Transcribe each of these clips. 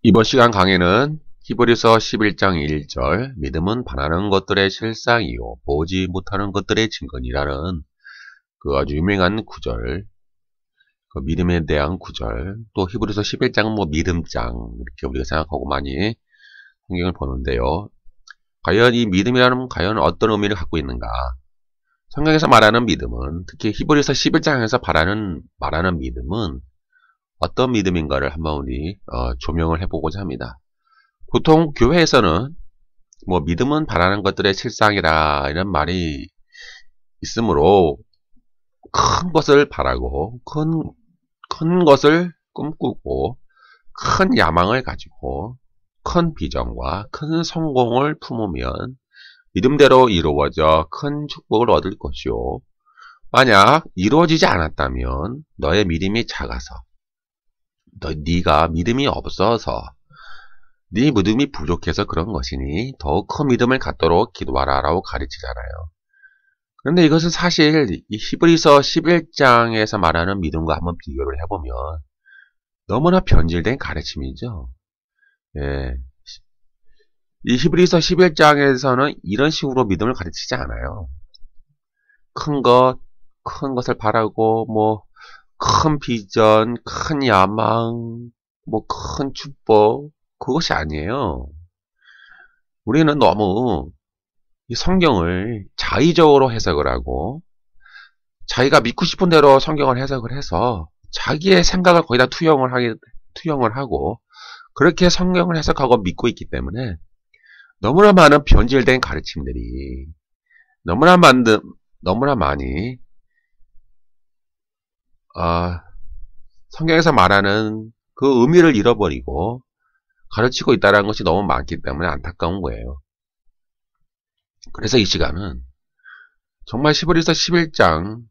이번 시간 강의는 히브리서 11장 1절 믿음은 바라는 것들의 실상이요 보지 못하는 것들의 증거니라는 그 아주 유명한 구절, 그 믿음에 대한 구절, 또 히브리서 11장은 뭐 믿음장 이렇게 우리가 생각하고 많이 성경을 보는데요. 과연 이 믿음이라는 과연 어떤 의미를 갖고 있는가? 성경에서 말하는 믿음은, 특히 히브리서 11장에서 말하는 믿음은 어떤 믿음인가를 한번 우리 조명을 해보고자 합니다. 보통 교회에서는 뭐 믿음은 바라는 것들의 실상이라 이런 말이 있으므로 큰 것을 바라고 큰 것을 꿈꾸고 큰 야망을 가지고 큰 비전과 큰 성공을 품으면 믿음대로 이루어져 큰 축복을 얻을 것이요, 만약 이루어지지 않았다면 너의 믿음이 작아서, 네가 믿음이 없어서, 네 믿음이 부족해서 그런 것이니 더욱 큰 믿음을 갖도록 기도하라 라고 가르치잖아요. 그런데 이것은 사실 이 히브리서 11장에서 말하는 믿음과 한번 비교를 해보면 너무나 변질된 가르침이죠. 예. 이 히브리서 11장에서는 이런 식으로 믿음을 가르치지 않아요. 큰 것을 바라고, 뭐, 큰 비전, 큰 야망, 뭐, 큰 축복, 그것이 아니에요. 우리는 너무 이 성경을 자의적으로 해석을 하고, 자기가 믿고 싶은 대로 성경을 해석을 해서, 자기의 생각을 거기다 투영을 하고, 그렇게 성경을 해석하고 믿고 있기 때문에, 너무나 많은 변질된 가르침들이 너무나 많이 성경에서 말하는 그 의미를 잃어버리고 가르치고 있다는 것이 너무 많기 때문에 안타까운 거예요. 그래서 이 시간은 정말 히브리서 11장에서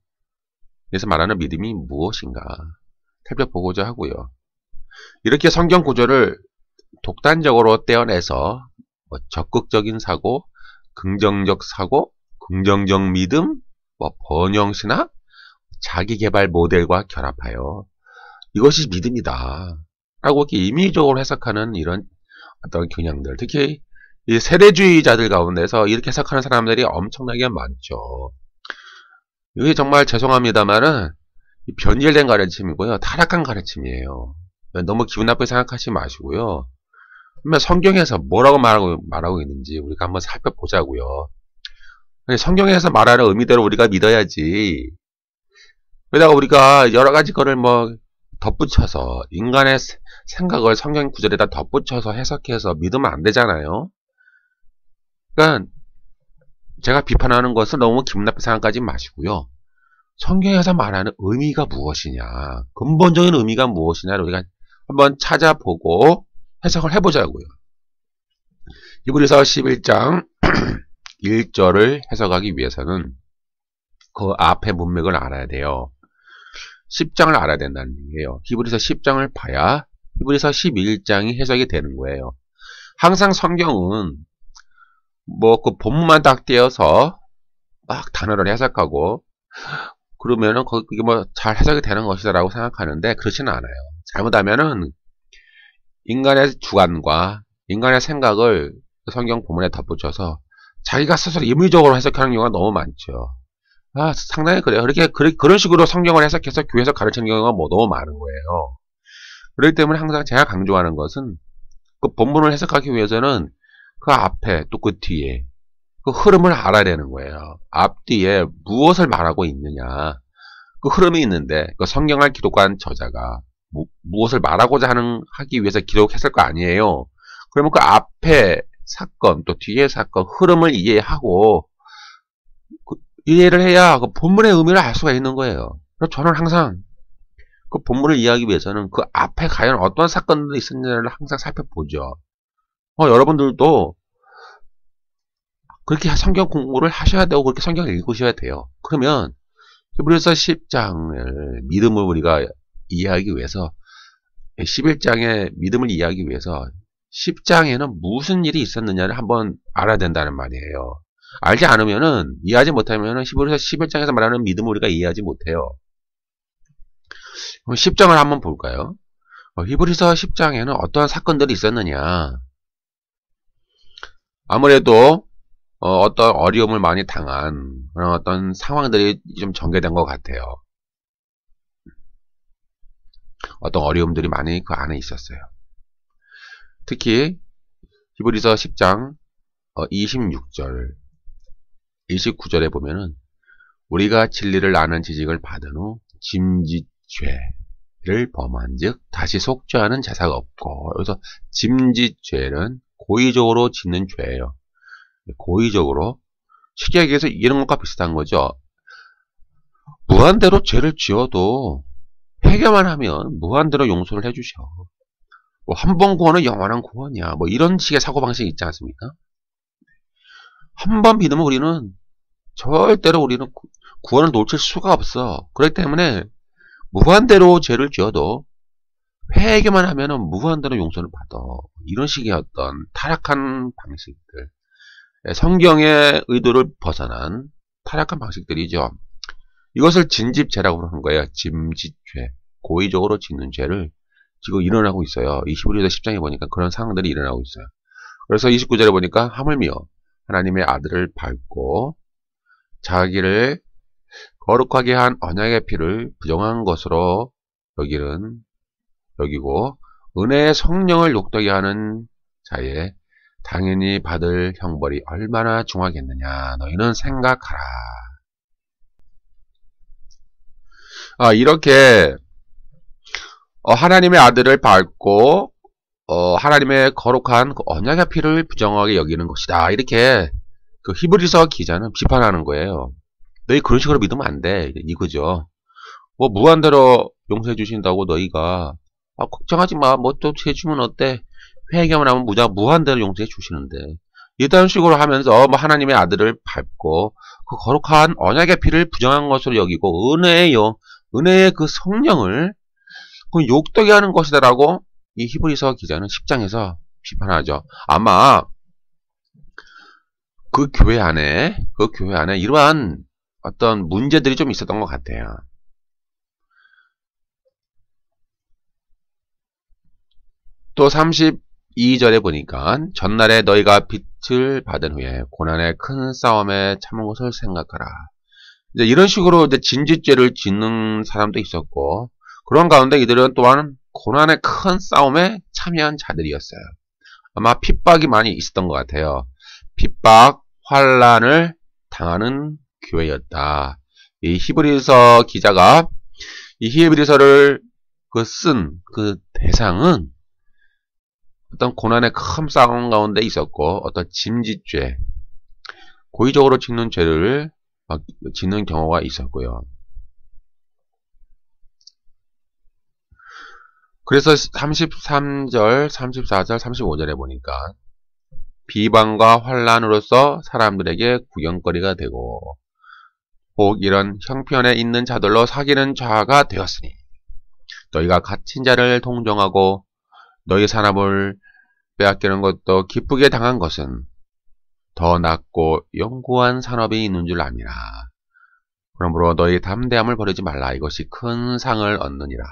말하는 믿음이 무엇인가 살펴보고자 하고요. 이렇게 성경 구조를 독단적으로 떼어내서 뭐 적극적인 사고, 긍정적 사고, 긍정적 믿음, 뭐 번영신학, 자기개발 모델과 결합하여 이것이 믿음이다 라고 이렇게 임의적으로 해석하는 이런 어떤 경향들, 특히 이 세대주의자들 가운데서 이렇게 해석하는 사람들이 엄청나게 많죠. 이게 정말 죄송합니다만은 변질된 가르침이고요, 타락한 가르침이에요. 너무 기분 나쁘게 생각하지 마시고요. 성경에서 뭐라고 말하고 있는지 우리가 한번 살펴보자고요. 성경에서 말하는 의미대로 우리가 믿어야지. 그러다가 우리가 여러 가지 거를 뭐 덧붙여서, 인간의 생각을 성경 구절에다 덧붙여서 해석해서 믿으면 안 되잖아요. 그러니까 제가 비판하는 것을 너무 기분 나쁘게 생각하지 마시고요. 성경에서 말하는 의미가 무엇이냐, 근본적인 의미가 무엇이냐를 우리가 한번 찾아보고 해석을 해보자고요. 히브리서 11장 1절을 해석하기 위해서는 그 앞에 문맥을 알아야 돼요. 10장을 알아야 된다는 얘기예요. 히브리서 10장을 봐야 히브리서 11장이 해석이 되는 거예요. 항상 성경은 뭐 그 본문만 딱 떼어서 막 단어를 해석하고 그러면은 그게 뭐 잘 해석이 되는 것이다라고 생각하는데 그렇지는 않아요. 잘못하면은 인간의 주관과 인간의 생각을 성경 본문에 덧붙여서 자기가 스스로 임의적으로 해석하는 경우가 너무 많죠. 상당히 그래요. 그런 식으로 성경을 해석해서 교회에서 가르치는 경우가 뭐 너무 많은 거예요. 그렇기 때문에 항상 제가 강조하는 것은 그 본문을 해석하기 위해서는 그 앞에 또 그 뒤에 그 흐름을 알아야 되는 거예요. 앞뒤에 무엇을 말하고 있느냐, 그 흐름이 있는데 그 성경을 기록한 저자가 무엇을 말하고자 하기 위해서 기록했을 거 아니에요. 그러면 그 앞에 사건 또 뒤에 사건 흐름을 이해하고 이해를 해야 그 본문의 의미를 알 수가 있는 거예요. 그래서 저는 항상 그 본문을 이해하기 위해서는 그 앞에 과연 어떤 사건들이 있었는지를 항상 살펴보죠. 여러분들도 그렇게 성경 공부를 하셔야 되고 그렇게 성경을 읽으셔야 돼요. 그러면 히브리서 10장을 믿음을 우리가 이해하기 위해서, 11장의 믿음을 이해하기 위해서 10장에는 무슨 일이 있었느냐를 한번 알아야 된다는 말이에요. 알지 않으면은, 이해하지 못하면은 히브리서 11장에서 말하는 믿음을 우리가 이해하지 못해요. 10장을 한번 볼까요? 히브리서 10장에는 어떠한 사건들이 있었느냐. 아무래도 어떤 어려움을 많이 당한 그런 어떤 상황들이 좀 전개된 것 같아요. 어떤 어려움들이 많이 그 안에 있었어요. 특히 히브리서 10장 26절, 29절에 보면은 우리가 진리를 아는 지식을 받은 후 짐짓죄를 범한즉 다시 속죄하는 제사가 없고, 여기서 짐짓죄는 고의적으로 짓는 죄예요. 고의적으로, 쉽게 얘기해서 이런 것과 비슷한 거죠. 무한대로 죄를 지어도 회개만 하면 무한대로 용서를 해주셔. 뭐 한 번 구원은 영원한 구원이야. 뭐 이런 식의 사고방식이 있지 않습니까? 한 번 믿으면 우리는 절대로 우리는 구원을 놓칠 수가 없어. 그렇기 때문에 무한대로 죄를 지어도 회개만 하면은 무한대로 용서를 받아. 이런 식의 어떤 타락한 방식들, 성경의 의도를 벗어난 타락한 방식들이죠. 이것을 진집죄라고 하는 거예요. 짐짓죄, 고의적으로 짓는 죄를 지금 일어나고 있어요. 이 히브리서 10장에 보니까 그런 상황들이 일어나고 있어요. 그래서 29절에 보니까 하물며 하나님의 아들을 밟고 자기를 거룩하게 한 언약의 피를 부정한 것으로 여기고 은혜의 성령을 욕되게 하는 자에 당연히 받을 형벌이 얼마나 중하겠느냐. 너희는 생각하라. 이렇게 하나님의 아들을 밟고 하나님의 거룩한 그 언약의 피를 부정하게 여기는 것이다. 이렇게 그 히브리서 기자는 비판하는 거예요. 너희 그런 식으로 믿으면 안 돼. 이거죠. 뭐 무한대로 용서해 주신다고 너희가 걱정하지 마. 뭐 또 해주면 어때? 회개만 하면 무한대로 용서해 주시는데, 이런 식으로 하면서 뭐 하나님의 아들을 밟고 그 거룩한 언약의 피를 부정한 것으로 여기고 은혜의 그 성령을 그 욕되게 하는 것이다라고 이 히브리서 기자는 10장에서 비판하죠. 아마 그 교회 안에 이러한 어떤 문제들이 좀 있었던 것 같아요. 또 32절에 보니까 전날에 너희가 빛을 받은 후에 고난의 큰 싸움에 참은 것을 생각하라. 이제 이런 식으로 이제 진짓죄를 짓는 사람도 있었고, 그런 가운데 이들은 또한 고난의 큰 싸움에 참여한 자들이었어요. 아마 핍박이 많이 있었던 것 같아요. 핍박, 환란을 당하는 교회였다. 이 히브리서 기자가 이 히브리서를 쓴 그 대상은 어떤 고난의 큰 싸움 가운데 있었고, 어떤 짐짓죄, 고의적으로 짓는 죄를 짓는 경우가 있었고요. 그래서 33절, 34절, 35절에 보니까 비방과 환란으로서 사람들에게 구경거리가 되고 혹 이런 형편에 있는 자들로 사귀는 자가 되었으니 너희가 갇힌 자를 동정하고 너희 사람을 빼앗기는 것도 기쁘게 당한 것은 더 낫고 영구한 산업이 있는 줄 압니다. 그러므로 너희 담대함을 버리지 말라. 이것이 큰 상을 얻느니라.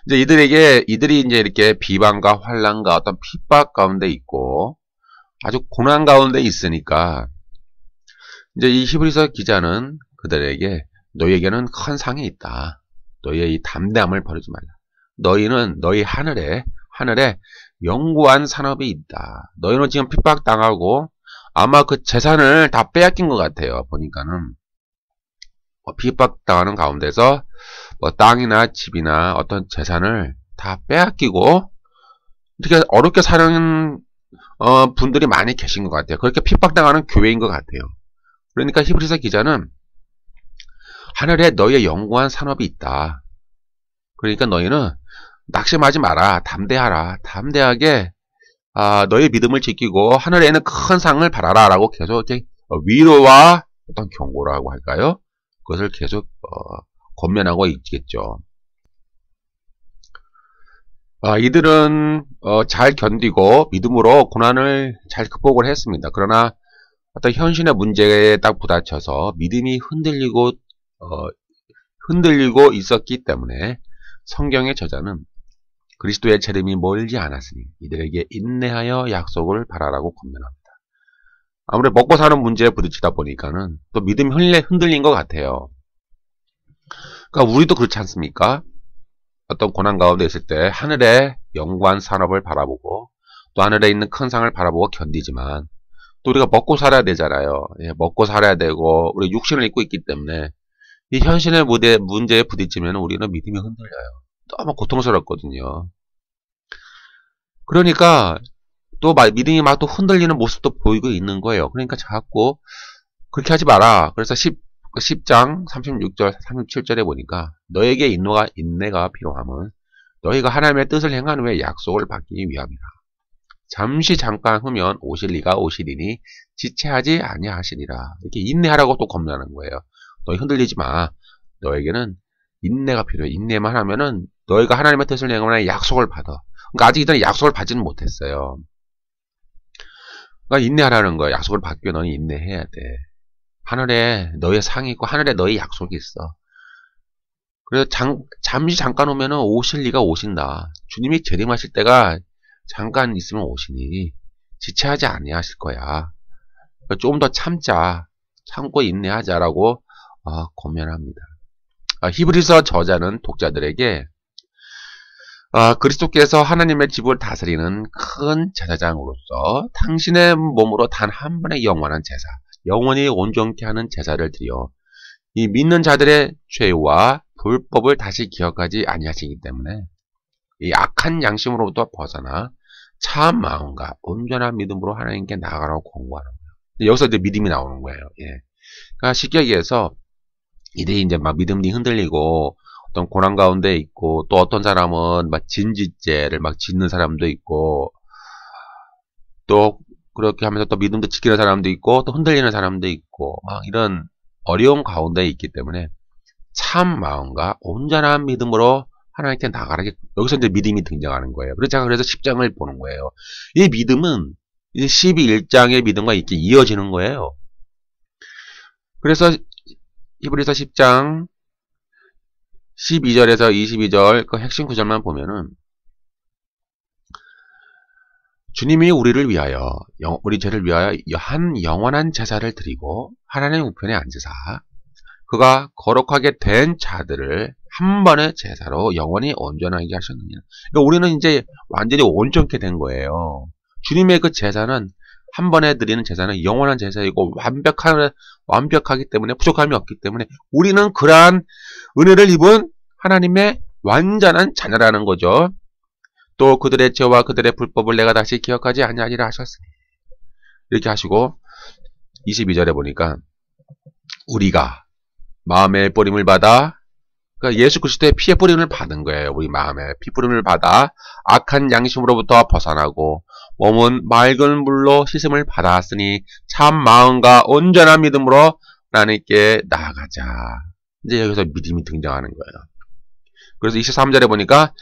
이제 이들이 이제 이렇게 비방과 환란과 어떤 핍박 가운데 있고 아주 고난 가운데 있으니까 이제 이 히브리서 기자는 그들에게 너희에게는 큰 상이 있다. 너희의 이 담대함을 버리지 말라. 너희는 너희 하늘에 영구한 산업이 있다. 너희는 지금 핍박당하고 아마 그 재산을 다 빼앗긴 것 같아요. 보니까는 핍박당하는 가운데서 뭐 땅이나 집이나 어떤 재산을 다 빼앗기고 이렇게 어렵게 사는 분들이 많이 계신 것 같아요. 그렇게 핍박당하는 교회인 것 같아요. 그러니까 히브리서 기자는 하늘에 너희의 영구한 산업이 있다. 그러니까 너희는 낙심하지 마라. 담대하라. 담대하게 너의 믿음을 지키고 하늘에 있는 큰 상을 바라라 라고 계속 이렇게 위로와 어떤 경고라고 할까요? 그것을 계속 권면하고 있겠죠. 이들은 잘 견디고 믿음으로 고난을 잘 극복을 했습니다. 그러나 어떤 현실의 문제에 딱 부딪혀서 믿음이 흔들리고 있었기 때문에 성경의 저자는 그리스도의 재림이 멀지 않았으니 이들에게 인내하여 약속을 바라라고 권면합니다. 아무래도 먹고 사는 문제에 부딪히다 보니까는 또 믿음이 흔들린 것 같아요. 그러니까 우리도 그렇지 않습니까? 어떤 고난 가운데 있을 때 하늘의 영관 산업을 바라보고 또 하늘에 있는 큰 상을 바라보고 견디지만 또 우리가 먹고 살아야 되잖아요. 예, 먹고 살아야 되고 우리 육신을 입고 있기 때문에 이 현실의 문제에 부딪히면 우리는 믿음이 흔들려요. 너무 고통스럽거든요. 그러니까 또 믿음이 막 또 흔들리는 모습도 보이고 있는 거예요. 그러니까 자꾸 그렇게 하지 마라. 그래서 10장 36절 37절에 보니까 너에게 인내가 필요함은 너희가 하나님의 뜻을 행한 후에 약속을 받기 위함이라. 잠시 잠깐 후면 오시리니 지체하지 아니하시리라. 이렇게 인내하라고 또 겁나는 거예요. 너희 흔들리지 마. 너에게는 인내가 필요해. 인내만 하면은 너희가 하나님의 뜻을 행하면 약속을 받아. 그러니까 아직 이들은 약속을 받지는 못했어요. 그러니까 인내하라는 거야. 약속을 받기 위해 너는 인내해야 돼. 하늘에 너의 상이 있고 하늘에 너의 약속이 있어. 그래서 잠시 잠깐 오면은 오실 리가 오신다. 주님이 재림하실 때가 잠깐 있으면 오시니 지체하지 아니하실 거야. 좀 더 참고 인내하자라고 권면합니다. 히브리서 저자는 독자들에게 그리스도께서 하나님의 지부를 다스리는 큰 제사장으로서 당신의 몸으로 단 한 번의 영원한 제사, 영원히 온전케 하는 제사를 드려 이 믿는 자들의 죄와 불법을 다시 기억하지 아니하시기 때문에 이 악한 양심으로부터 벗어나 참 마음과 온전한 믿음으로 하나님께 나아가라고 권고하는 거예요. 여기서 이제 믿음이 나오는 거예요. 예. 그러니까 쉽게 얘기해서 이들이 이제 막 믿음이 흔들리고 어떤 고난 가운데 있고 또 어떤 사람은 막 진지죄를 막 짓는 사람도 있고 또 그렇게 하면서 또 믿음도 지키는 사람도 있고 또 흔들리는 사람도 있고 막 이런 어려운 가운데 있기 때문에 참 마음과 온전한 믿음으로 하나님께 나가라. 여기서 이제 믿음이 등장하는 거예요. 그래서 제가 그래서 10장을 보는 거예요. 이 믿음은 이제 12장의 믿음과 이렇게 이어지는 거예요. 그래서 히브리서 10장 12절에서 22절 그 핵심 구절만 보면은 주님이 우리를 위하여 우리 죄를 위하여 한 영원한 제사를 드리고 하나님의 우편에 앉으사 그가 거룩하게 된 자들을 한 번의 제사로 영원히 온전하게 하셨느니라. 그러니까 우리는 이제 완전히 온전케 된 거예요. 주님의 그 제사는 한 번에 드리는 제사는 영원한 제사이고 완벽하기 때문에 부족함이 없기 때문에 우리는 그러한 은혜를 입은 하나님의 완전한 자녀라는 거죠. 또 그들의 죄와 그들의 불법을 내가 다시 기억하지 아니하리라 하셨으니 이렇게 하시고 22절에 보니까 우리가 마음의 뿌림을 받아 그러니까 예수 그리스도의 피의 뿌림을 받은 거예요. 우리 마음의 피 뿌림을 받아 악한 양심으로부터 벗어나고 몸은 맑은 물로 씻음을 받았으니 참 마음과 온전한 믿음으로 하나님께 나아가자. 이제 여기서 믿음이 등장하는 거예요. 그래서 23절에 보니까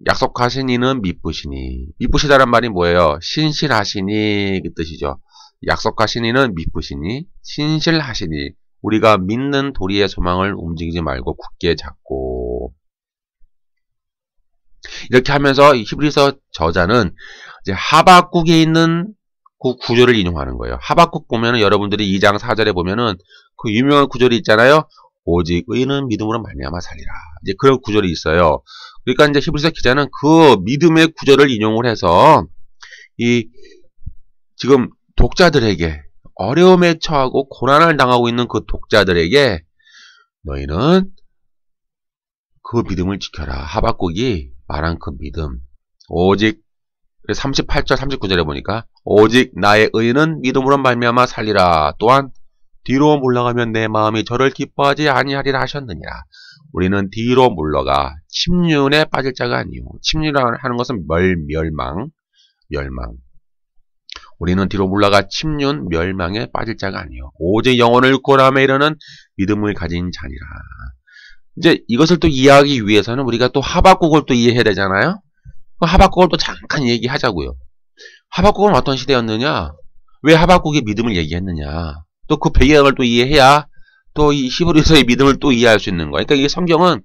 약속하신 이는 미쁘시니 미쁘시다란 말이 뭐예요? 신실하시니 그 뜻이죠. 약속하신 이는 미쁘시니 신실하시니 우리가 믿는 도리의 소망을 움직이지 말고 굳게 잡고 이렇게 하면서 히브리서 저자는 이제 하박국에 있는 그 구절을 인용하는 거예요. 하박국 보면은 여러분들이 2장 4절에 보면은 그 유명한 구절이 있잖아요. 오직 의인은 믿음으로 말미암아 살리라. 이제 그런 구절이 있어요. 그러니까 이제 히브리서 기자는 그 믿음의 구절을 인용을 해서 이 지금 독자들에게 어려움에 처하고 고난을 당하고 있는 그 독자들에게 너희는 그 믿음을 지켜라. 하박국이 말한 그 믿음. 오직 38절 39절에 보니까 오직 나의 의인은 믿음으로 말미암아 살리라. 또한 뒤로 물러가면 내 마음이 저를 기뻐하지 아니하리라 하셨느니라. 우리는 뒤로 물러가 침륜에 빠질 자가 아니요. 침륜이라고 하는 것은 멸망. 우리는 뒤로 물러가 침륜, 멸망에 빠질 자가 아니요. 오직 영혼을 구원함에 이르는 믿음을 가진 자니라. 이제 이것을 또 이해하기 위해서는 우리가 또 하박국을 또 이해해야 되잖아요. 하박국을 또 잠깐 얘기하자고요. 하박국은 어떤 시대였느냐? 왜 하박국이 믿음을 얘기했느냐? 또 그 배경을 또 이해해야 또 이 히브리서의 믿음을 또 이해할 수 있는 거예요. 그러니까 이 성경은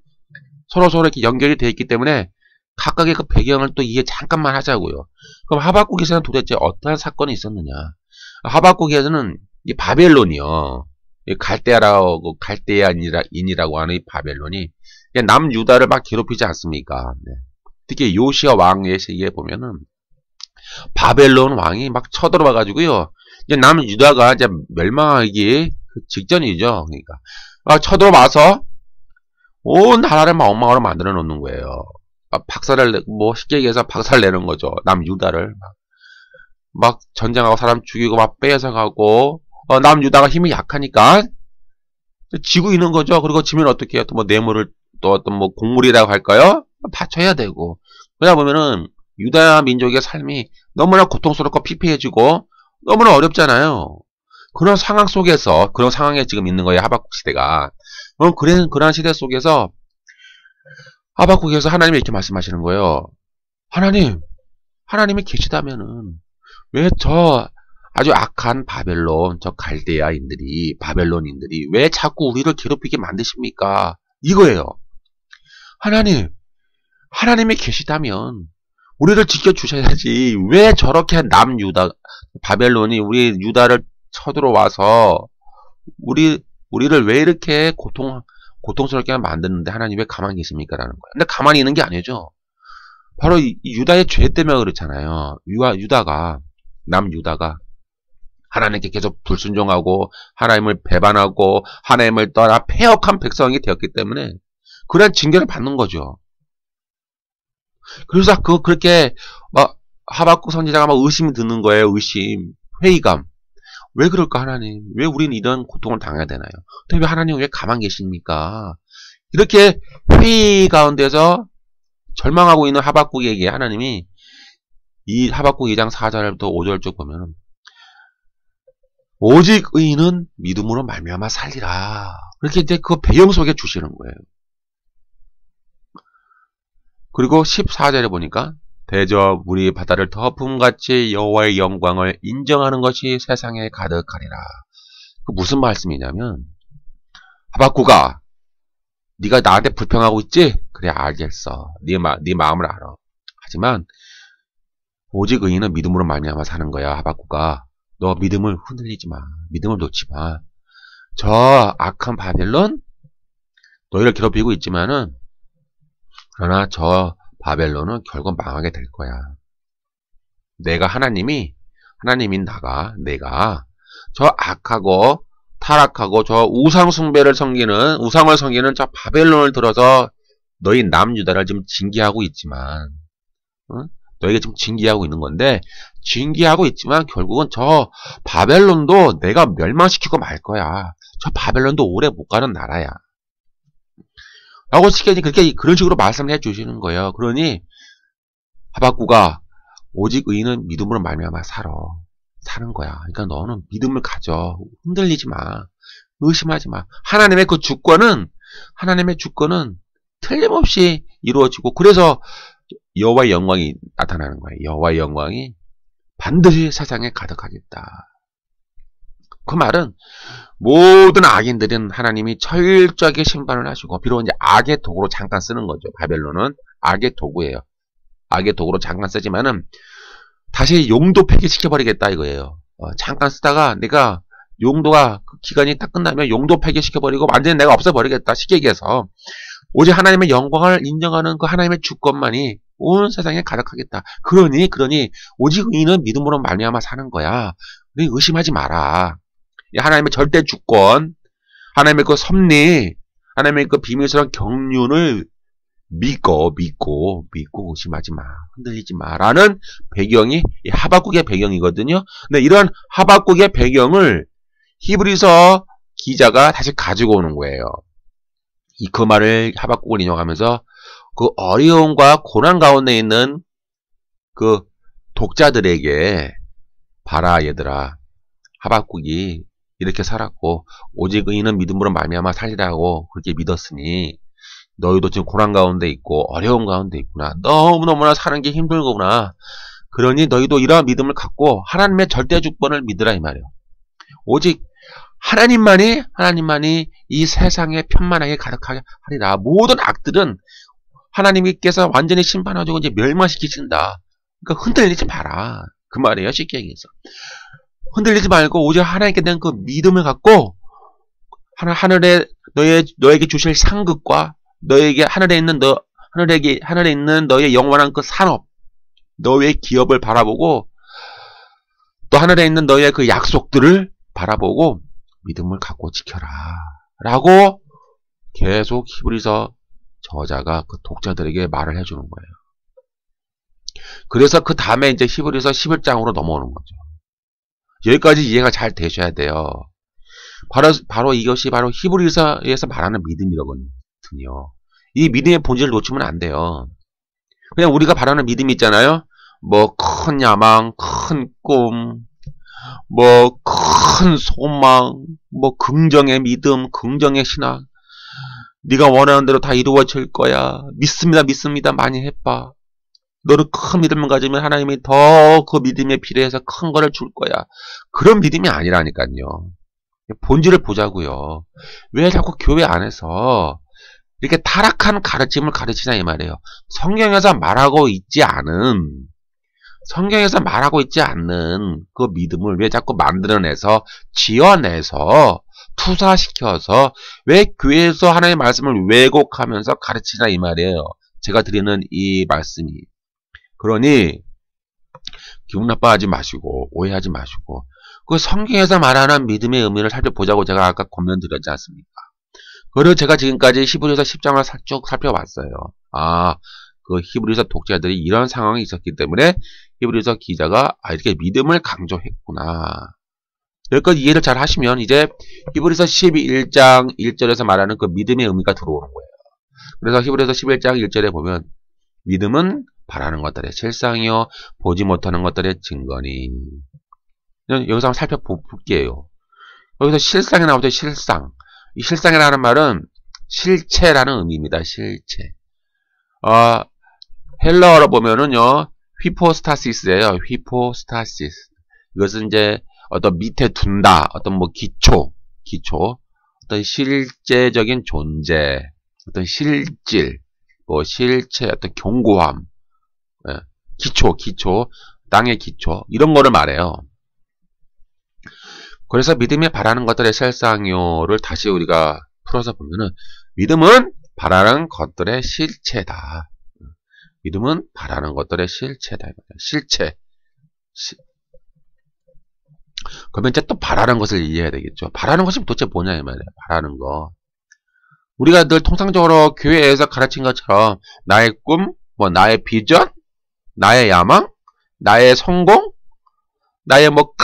서로 이렇게 연결이 되어 있기 때문에 각각의 그 배경을 또 이해 잠깐만 하자고요. 그럼 하박국에서는 도대체 어떠한 사건이 있었느냐? 하박국에서는 이 바벨론이요. 갈대아인이라고 하는 이 바벨론이 남유다를 막 괴롭히지 않습니까? 네. 특히 요시야 왕의 시기에 보면은 바벨론 왕이 막 쳐들어와 가지고요. 이제 남유다가 이제 멸망하기 직전이죠. 그러니까 쳐들어와서 온 나라를 막 엉망으로 만들어 놓는 거예요. 박살을 뭐 쉽게 얘기해서 박살 내는 거죠. 남유다를 막 전쟁하고 사람 죽이고 막 뺏어가고 남유다가 힘이 약하니까 지고 있는 거죠. 그리고 지면 어떻게 해요? 또 뭐 뇌물을 또 어떤 뭐 곡물이라고 할까요? 바쳐야 되고. 그러다 보면은 유다 민족의 삶이 너무나 고통스럽고 피폐해지고 너무나 어렵잖아요. 그런 상황 속에서 그런 상황에 지금 있는 거예요. 하박국 시대가. 그런 시대 속에서 하박국에서 하나님이 이렇게 말씀하시는 거예요. 하나님이 계시다면은 왜 저 아주 악한 바벨론, 저 갈대아인들이, 바벨론인들이 왜 자꾸 우리를 괴롭히게 만드십니까? 이거예요. 하나님이 계시다면 우리를 지켜주셔야지. 왜 저렇게 남유다, 바벨론이 우리 유다를 쳐들어와서 우리를 왜 이렇게 고통스럽게 만드는데 하나님 왜 가만히 계십니까? 라는 거예요. 근데 가만히 있는 게 아니죠. 바로 이 유다의 죄 때문에 그렇잖아요. 남유다가 하나님께 계속 불순종하고 하나님을 배반하고 하나님을 떠나 패역한 백성이 되었기 때문에 그런 징계를 받는 거죠. 그래서 그렇게 하박국 선지자가 막 의심이 드는 거예요. 회의감. 왜 그럴까 하나님? 왜 우리는 이런 고통을 당해야 되나요? 왜 하나님 왜 가만히 계십니까? 이렇게 회의 가운데서 절망하고 있는 하박국에게 하나님이 이 하박국 2장 4절부터 5절 쭉 보면 오직 의인은 믿음으로 말미암아 살리라. 그렇게 이제 그 배경 속에 주시는 거예요. 그리고 14절에 보니까 대저 물이 바다를 덮음같이 여호와의 영광을 인정하는 것이 세상에 가득하리라. 그 무슨 말씀이냐면 하박국아, 네가 나한테 불평하고 있지? 그래 알겠어. 네 마음을 알아. 하지만 오직 의인은 믿음으로 말미암아 사는 거야. 하박국아, 너 믿음을 흔들리지 마. 믿음을 놓지 마. 저 악한 바벨론 너희를 괴롭히고 있지만은 그러나 저 바벨론은 결국 망하게 될 거야. 하나님인 내가 저 악하고 타락하고 저 우상을 섬기는 저 바벨론을 들어서 너희 남유다를 지금 징계하고 있지만, 너에게 지금 징계하고 있는 건데, 징계하고 있지만 결국은 저 바벨론도 내가 멸망시키고 말 거야. 저 바벨론도 오래 못 가는 나라야. 라고 그런 식으로 말씀을 해주시는 거예요. 그러니 하박국아, 오직 의인은 믿음으로 말미암아 사는 거야. 그러니까 너는 믿음을 가져. 흔들리지 마. 의심하지 마. 하나님의 주권은 틀림없이 이루어지고, 그래서 여호와의 영광이 나타나는 거예요. 여호와의 영광이 반드시 세상에 가득하겠다. 그 말은 모든 악인들은 하나님이 철저하게 심판을 하시고, 비록 이제 악의 도구로 잠깐 쓰는 거죠. 바벨론은 악의 도구예요. 악의 도구로 잠깐 쓰지만은 다시 용도 폐기시켜버리겠다 이거예요. 잠깐 쓰다가 내가 용도가 그 기간이 딱 끝나면 용도 폐기시켜버리고 완전히 내가 없애버리겠다. 쉽게 얘기해서 오직 하나님의 영광을 인정하는 그 하나님의 주권만이 온 세상에 가득하겠다. 그러니 오직 의인은 믿음으로 말미암아 사는 거야. 의심하지 마라. 하나님의 절대 주권, 하나님의 그 섭리, 하나님의 그 비밀스러운 경륜을 믿고 의심하지 마, 흔들리지 마라는 배경이 하박국의 배경이거든요. 근데 이런 하박국의 배경을 히브리서 기자가 다시 가지고 오는 거예요. 그 말을 하박국을 인용하면서 그 어려움과 고난 가운데 있는 그 독자들에게 봐라 얘들아, 하박국이 이렇게 살았고 오직 의인은 믿음으로 말미암아 살리라고 그렇게 믿었으니 너희도 지금 고난 가운데 있고 어려움 가운데 있구나. 너무너무나 사는 게 힘들구나. 그러니 너희도 이러한 믿음을 갖고 하나님의 절대 주권을 믿으라 이 말이에요. 오직 하나님만이 이 세상에 편만하게 가득하게 하리라. 모든 악들은 하나님께서 완전히 심판하고 이제 멸망시키신다. 그러니까 흔들리지 마라. 그 말이에요. 쉽게 얘기해서. 흔들리지 말고 오직 하나님께 대한 그 믿음을 갖고 하늘에 너에게 주실 상급과 너에게 하늘에 있는 너의 영원한 그 산업, 너의 기업을 바라보고 또 하늘에 있는 너의 그 약속들을 바라보고 믿음을 갖고 지켜라. 라고 계속 히브리서 저자가 그 독자들에게 말을 해주는 거예요. 그래서 그 다음에 이제 히브리서 11장으로 넘어오는 거죠. 여기까지 이해가 잘 되셔야 돼요. 바로 이것이 바로 히브리서에서 말하는 믿음이거든요. 이 믿음의 본질을 놓치면 안 돼요. 그냥 우리가 바라는 믿음이 있잖아요. 뭐 큰 야망, 큰 꿈, 뭐 큰 소망, 뭐 긍정의 믿음, 긍정의 신앙. 네가 원하는 대로 다 이루어질 거야. 믿습니다. 많이 해봐. 너는 큰 믿음을 가지면 하나님이 더 그 믿음에 비례해서 큰 거를 줄 거야. 그런 믿음이 아니라니까요. 본질을 보자고요. 왜 자꾸 교회 안에서 이렇게 타락한 가르침을 가르치냐 이 말이에요. 성경에서 말하고 있지 않은 그 믿음을 왜 자꾸 만들어내서 지어내서 투사시켜서 왜 교회에서 하나님의 말씀을 왜곡하면서 가르치냐 이 말이에요. 제가 드리는 이 말씀이. 그러니 기분 나빠하지 마시고 오해하지 마시고 그 성경에서 말하는 믿음의 의미를 살펴보자고 제가 아까 권면드렸지 않습니까? 그리고 제가 지금까지 히브리서 10장을 쭉 살펴봤어요. 그 히브리서 독자들이 이런 상황이 있었기 때문에 히브리서 기자가 이렇게 믿음을 강조했구나. 여기까지 이해를 잘 하시면 이제 히브리서 11장 1절에서 말하는 그 믿음의 의미가 들어오는 거예요. 그래서 히브리서 11장 1절에 보면 믿음은 바라는 것들의 실상이요 보지 못하는 것들의 증거니. 여기서 한번 살펴볼게요. 여기서 실상이 나오죠. 실상. 이 실상이라는 말은 실체라는 의미입니다. 실체. 헬라어로 보면은요, 휘포스타시스예요. 휘포스타시스. 이것은 이제 어떤 밑에 둔다. 어떤 뭐 기초. 어떤 실제적인 존재. 어떤 실질. 뭐 실체. 어떤 견고함. 기초. 땅의 기초. 이런 거를 말해요. 그래서 믿음이 바라는 것들의 실상요를 다시 우리가 풀어서 보면은 믿음은 바라는 것들의 실체다. 믿음은 바라는 것들의 실체다. 실체. 그러면 이제 또 바라는 것을 이해해야 되겠죠. 바라는 것이 도대체 뭐냐 이 말이에요. 바라는 거. 우리가 늘 통상적으로 교회에서 가르친 것처럼 나의 꿈, 뭐 나의 비전, 나의 야망, 나의 성공, 나의 뭐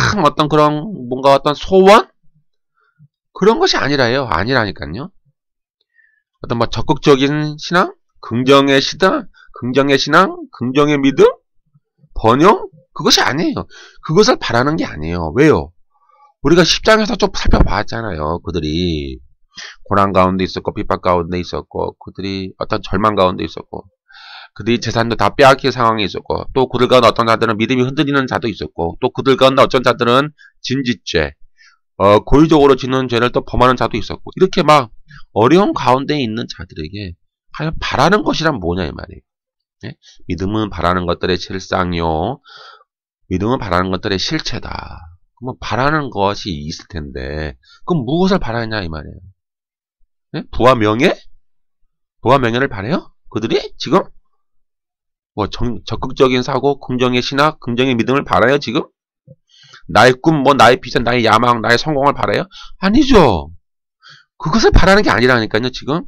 큰 어떤 그런 뭔가 어떤 소원 그런 것이 아니라요. 아니라니까요. 어떤 뭐 적극적인 신앙, 긍정의 신앙, 긍정의 믿음, 번영 그것이 아니에요. 그것을 바라는 게 아니에요. 왜요? 우리가 10장에서 좀 살펴봤잖아요. 그들이 고난 가운데 있었고 핍박 가운데 있었고 그들이 어떤 절망 가운데 있었고 그들이 재산도 다 빼앗길 상황이 있었고 또 그들 가운데 어떤 자들은 믿음이 흔들리는 자도 있었고 또 그들 가운데 어떤 자들은 진짓죄 고의적으로 짓는 죄를 또 범하는 자도 있었고 이렇게 막 어려운 가운데 있는 자들에게 과연 바라는 것이란 뭐냐 이 말이에요. 네? 믿음은 바라는 것들의 실상이요. 믿음은 바라는 것들의 실체다. 그러면 바라는 것이 있을 텐데 그럼 무엇을 바라느냐 이 말이에요. 네? 부와 명예? 부와 명예를 바라요? 그들이 지금? 뭐 적극적인 사고, 긍정의 신학, 긍정의 믿음을 바라요 지금? 나의 꿈, 뭐 나의 비전, 나의 야망, 나의 성공을 바라요? 아니죠. 그것을 바라는 게 아니라니까요 지금.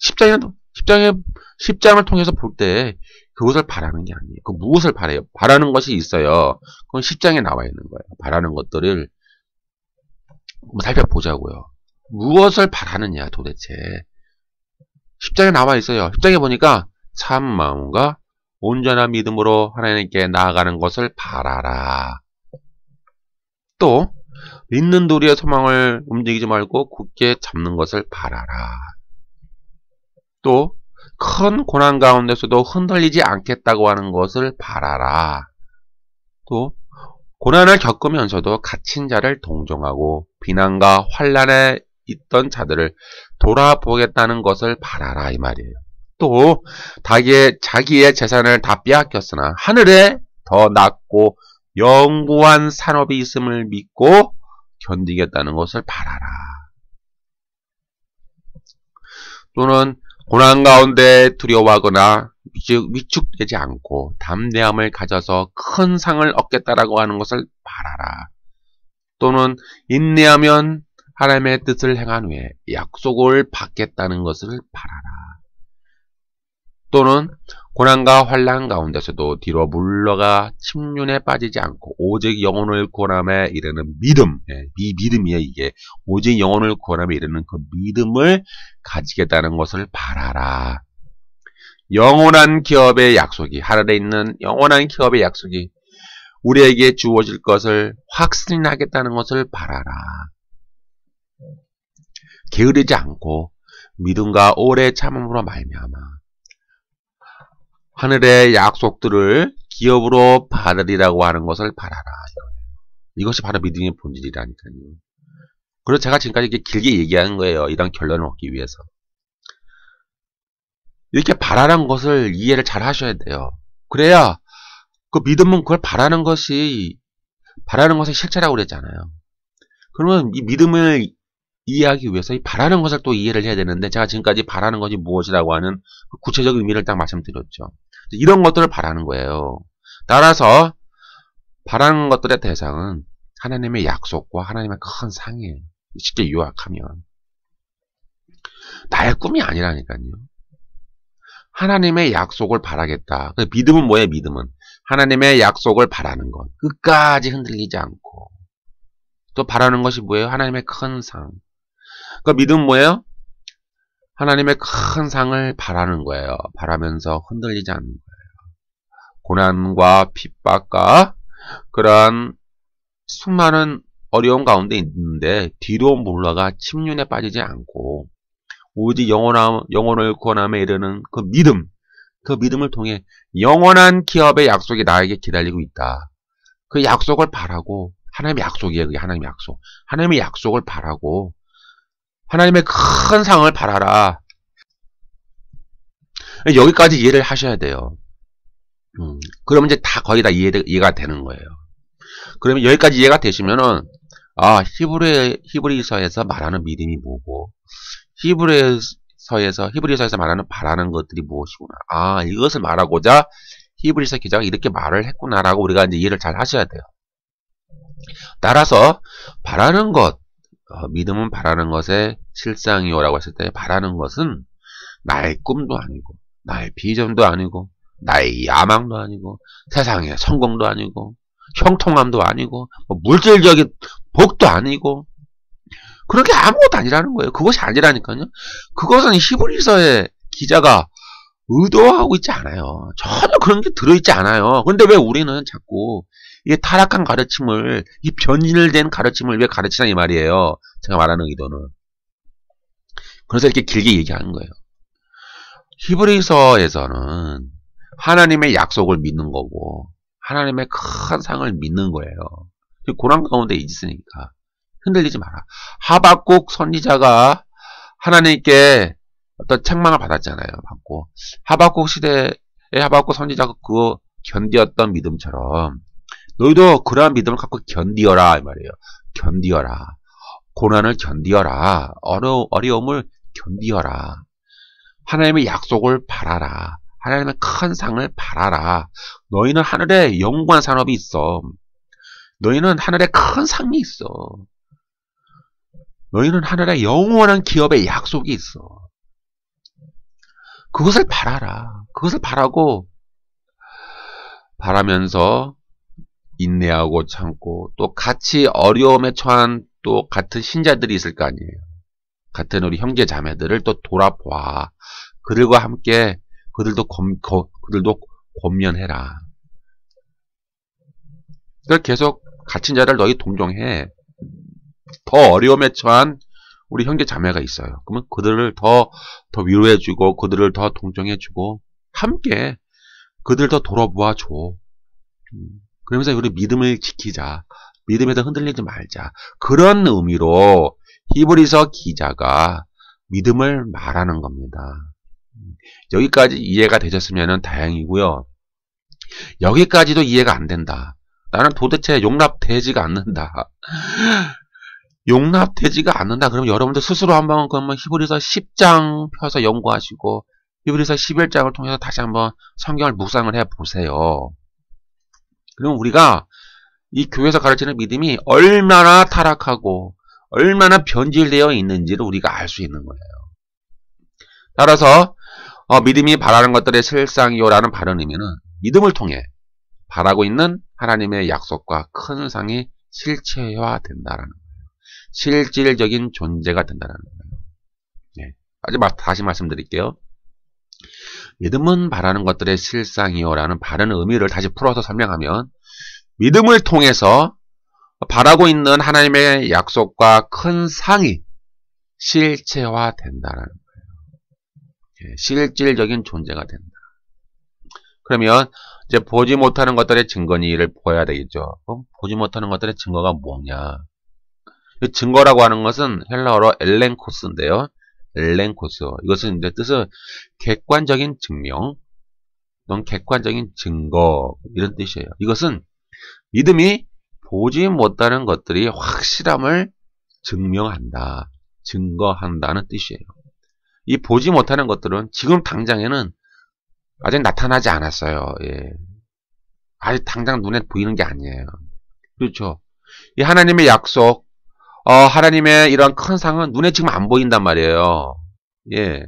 10장을 통해서 볼 때 그것을 바라는 게 아니에요. 그 무엇을 바라요? 바라는 것이 있어요. 그건 10장에 나와 있는 거예요. 바라는 것들을 한번 살펴보자고요. 무엇을 바라느냐 도대체. 10장에 나와 있어요. 10장에 보니까 참 마음과 온전한 믿음으로 하나님께 나아가는 것을 바라라. 또 믿는 도리의 소망을 움직이지 말고 굳게 잡는 것을 바라라. 또 큰 고난 가운데서도 흔들리지 않겠다고 하는 것을 바라라. 또 고난을 겪으면서도 갇힌 자를 동정하고 비난과 환난에 있던 자들을 돌아보겠다는 것을 바라라 이 말이에요. 또 자기의 재산을 다 빼앗겼으나 하늘에 더 낮고 영구한 산업이 있음을 믿고 견디겠다는 것을 바라라. 또는 고난 가운데 두려워하거나 위축되지 않고 담대함을 가져서 큰 상을 얻겠다라고 하는 것을 바라라. 또는 인내하면 하나님의 뜻을 행한 후에 약속을 받겠다는 것을 바라라. 또는 고난과 환난 가운데서도 뒤로 물러가 침륜에 빠지지 않고 오직 영혼을 구원함에 이르는 믿음, 이 믿음이에요. 이게 오직 영혼을 구원함에 이르는 그 믿음을 가지겠다는 것을 바라라. 영원한 기업의 약속이, 하늘에 있는 영원한 기업의 약속이 우리에게 주어질 것을 확신하겠다는 것을 바라라. 게으르지 않고 믿음과 오래 참음으로 말미암아 하늘의 약속들을 기업으로 받으리라고 하는 것을 바라라. 이것이 바로 믿음의 본질이라니까요. 그래서 제가 지금까지 이렇게 길게 얘기하는 거예요. 이런 결론을 얻기 위해서. 이렇게 바라는 것을 이해를 잘 하셔야 돼요. 그래야 그 믿음은 그걸 바라는 것이 실체라고 그랬잖아요. 그러면 이 믿음을 이해하기 위해서 이 바라는 것을 또 이해를 해야 되는데, 제가 지금까지 바라는 것이 무엇이라고 하는 그 구체적인 의미를 딱 말씀드렸죠. 이런 것들을 바라는 거예요. 따라서 바라는 것들의 대상은 하나님의 약속과 하나님의 큰 상이에요. 쉽게 요약하면 나의 꿈이 아니라니까요. 하나님의 약속을 바라겠다. 믿음은 뭐예요? 믿음은 하나님의 약속을 바라는 것, 끝까지 흔들리지 않고. 또 바라는 것이 뭐예요? 하나님의 큰 상. 그 믿음은 뭐예요? 하나님의 큰 상을 바라는 거예요. 바라면서 흔들리지 않는 거예요. 고난과 핍박과 그러한 수많은 어려운 가운데 있는데 뒤로 물러가 침륜에 빠지지 않고 오직 영혼을 구원함에 이르는 그 믿음을 통해 영원한 기업의 약속이 나에게 기다리고 있다. 그 약속을 바라고, 하나님의 약속이에요. 그게 하나님의 약속. 하나님의 약속을 바라고 하나님의 큰 상을 바라라. 여기까지 이해를 하셔야 돼요. 그러면 이제 다 거의 다 이해가 되는 거예요. 그러면 여기까지 이해가 되시면은 히브리서에서 말하는 믿음이 뭐고, 히브리서에서 말하는 바라는 것들이 무엇이구나. 이것을 말하고자 히브리서 기자가 이렇게 말을 했구나라고 우리가 이제 이해를 잘 하셔야 돼요. 따라서 바라는 것, 믿음은 바라는 것의 실상이요라고 했을 때, 바라는 것은 나의 꿈도 아니고 나의 비전도 아니고 나의 야망도 아니고 세상의 성공도 아니고 형통함도 아니고 물질적인 복도 아니고 그런 게 아무것도 아니라는 거예요. 그것이 아니라니까요. 그것은 히브리서의 기자가 의도하고 있지 않아요. 전혀 그런 게 들어있지 않아요. 근데 왜 우리는 자꾸 이 타락한 가르침을, 이 변질된 가르침을 왜 가르치냐 이 말이에요. 제가 말하는 의도는. 그래서 이렇게 길게 얘기하는 거예요. 히브리서에서는 하나님의 약속을 믿는 거고 하나님의 큰 상을 믿는 거예요. 고난 가운데 있으니까 흔들리지 마라. 하박국 선지자가 하나님께 어떤 책망을 받았잖아요. 받고 하박국 시대의 하박국 선지자가 그거 견디었던 믿음처럼 너희도 그러한 믿음을 갖고 견디어라 이 말이에요. 견디어라. 고난을 견디어라. 어려움을 견디어라. 하나님의 약속을 바라라. 하나님의 큰 상을 바라라. 너희는 하늘에 영원한 산업이 있어. 너희는 하늘에 큰 상이 있어. 너희는 하늘에 영원한 기업의 약속이 있어. 그것을 바라라. 그것을 바라고 바라면서 인내하고 참고 또 같이 어려움에 처한 또 같은 신자들이 있을 거 아니에요. 같은 우리 형제 자매들을 또 돌아보아. 그들과 함께 그들도 권면해라. 그걸 계속 갇힌 자를 너희 동정해. 더 어려움에 처한 우리 형제 자매가 있어요. 그러면 그들을 더 위로해주고 그들을 더 동정해주고 함께 그들 더 돌아보아 줘. 그러면서 우리 믿음을 지키자. 믿음에서 흔들리지 말자. 그런 의미로 히브리서 기자가 믿음을 말하는 겁니다. 여기까지 이해가 되셨으면 다행이고요. 여기까지도 이해가 안 된다. 나는 도대체 용납되지가 않는다. 용납되지가 않는다. 그러면 여러분들 스스로 한번 히브리서 10장 펴서 연구하시고 히브리서 11장을 통해서 다시 한번 성경을 묵상을 해보세요. 그럼 우리가 이 교회에서 가르치는 믿음이 얼마나 타락하고 얼마나 변질되어 있는지를 우리가 알 수 있는 거예요. 따라서 믿음이 바라는 것들의 실상이요라는 바른 의미는 믿음을 통해 바라고 있는 하나님의 약속과 큰 상이 실체화된다라는 거예요. 실질적인 존재가 된다는 거예요. 네. 다시 말씀드릴게요. 믿음은 바라는 것들의 실상이요라는 바른 의미를 다시 풀어서 설명하면 믿음을 통해서 바라고 있는 하나님의 약속과 큰 상이 실체화된다는 거예요. 실질적인 존재가 된다. 그러면 이제 보지 못하는 것들의 증거니를 보여야 되겠죠. 보지 못하는 것들의 증거가 뭐냐? 증거라고 하는 것은 헬라어로 엘렌코스인데요. 엘렌코스. 이것은 이제 뜻은 객관적인 증명, 또는 객관적인 증거 이런 뜻이에요. 이것은 믿음이 보지 못하는 것들이 확실함을 증명한다, 증거한다는 뜻이에요. 이 보지 못하는 것들은 지금 당장에는 아직 나타나지 않았어요. 예. 아직 당장 눈에 보이는 게 아니에요. 그렇죠. 이 하나님의 약속, 하나님의 이런 큰 상은 눈에 지금 안 보인단 말이에요. 예.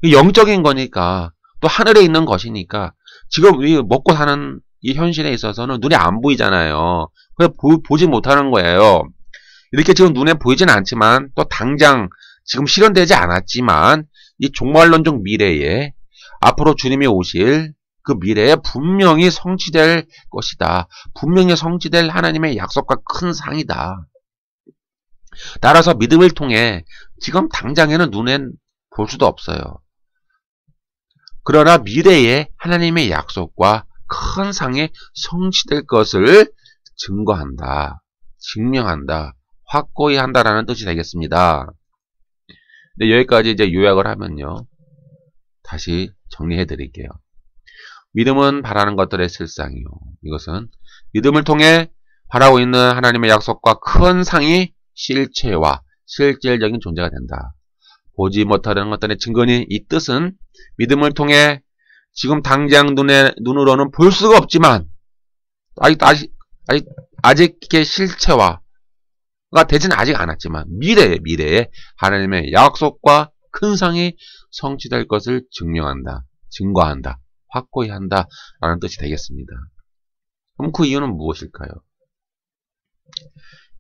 영적인 거니까, 또 하늘에 있는 것이니까, 지금 먹고 사는 이 현실에 있어서는 눈에 안 보이잖아요. 그래서 보지 못하는 거예요. 이렇게 지금 눈에 보이지는 않지만, 또 당장 지금 실현되지 않았지만, 이 종말론적 미래에 앞으로 주님이 오실 그 미래에 분명히 성취될 것이다. 분명히 성취될 하나님의 약속과 큰 상이다. 따라서 믿음을 통해 지금 당장에는 눈엔 볼 수도 없어요. 그러나 미래에 하나님의 약속과 큰 상이 성취될 것을 증거한다, 증명한다, 확고히 한다라는 뜻이 되겠습니다. 근데 여기까지 이제 요약을 하면요. 다시 정리해 드릴게요. 믿음은 바라는 것들의 실상이요. 이것은 믿음을 통해 바라고 있는 하나님의 약속과 큰 상이 실체와 실질적인 존재가 된다. 보지 못하는 것들의 증거니 이 뜻은 믿음을 통해 지금 당장 눈으로는 볼 수가 없지만 아직 이게 실체화가 되지는 아직 않았지만 미래에 하나님의 약속과 큰 상이 성취될 것을 증명한다, 증거한다, 확고히 한다 라는 뜻이 되겠습니다. 그럼 그 이유는 무엇일까요?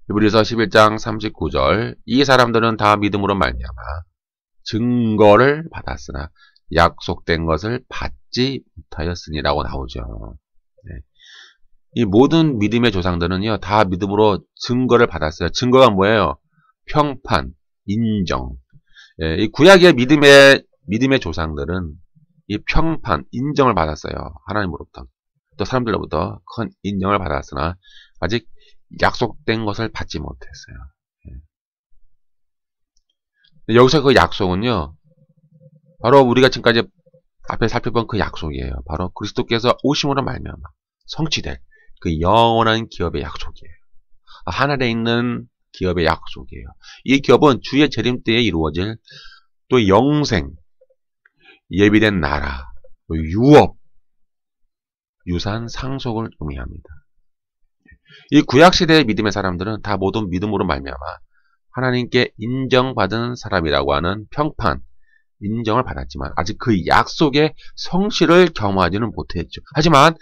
히브리서 11장 39절 이 사람들은 다 믿음으로 말미암아 증거를 받았으나 약속된 것을 받지 못하였으니라고 나오죠. 네. 이 모든 믿음의 조상들은요 다 믿음으로 증거를 받았어요. 증거가 뭐예요? 평판, 인정. 예, 이 구약의 믿음의 조상들은 이 평판, 인정을 받았어요. 하나님으로부터. 또 사람들로부터 큰 인정을 받았으나 아직 약속된 것을 받지 못했어요. 예. 여기서 그 약속은요. 바로 우리가 지금까지 앞에 살펴본 그 약속이에요. 바로 그리스도께서 오심으로 말미암아 성취될 그 영원한 기업의 약속이에요. 하늘에 있는 기업의 약속이에요. 이 기업은 주의 재림 때에 이루어질 또 영생, 예비된 나라, 유업, 유산, 상속을 의미합니다. 이 구약시대의 믿음의 사람들은 다 모두 믿음으로 말미암아 하나님께 인정받은 사람이라고 하는 평판, 인정을 받았지만 아직 그 약속의 성실을 경험하지는 못했죠. 하지만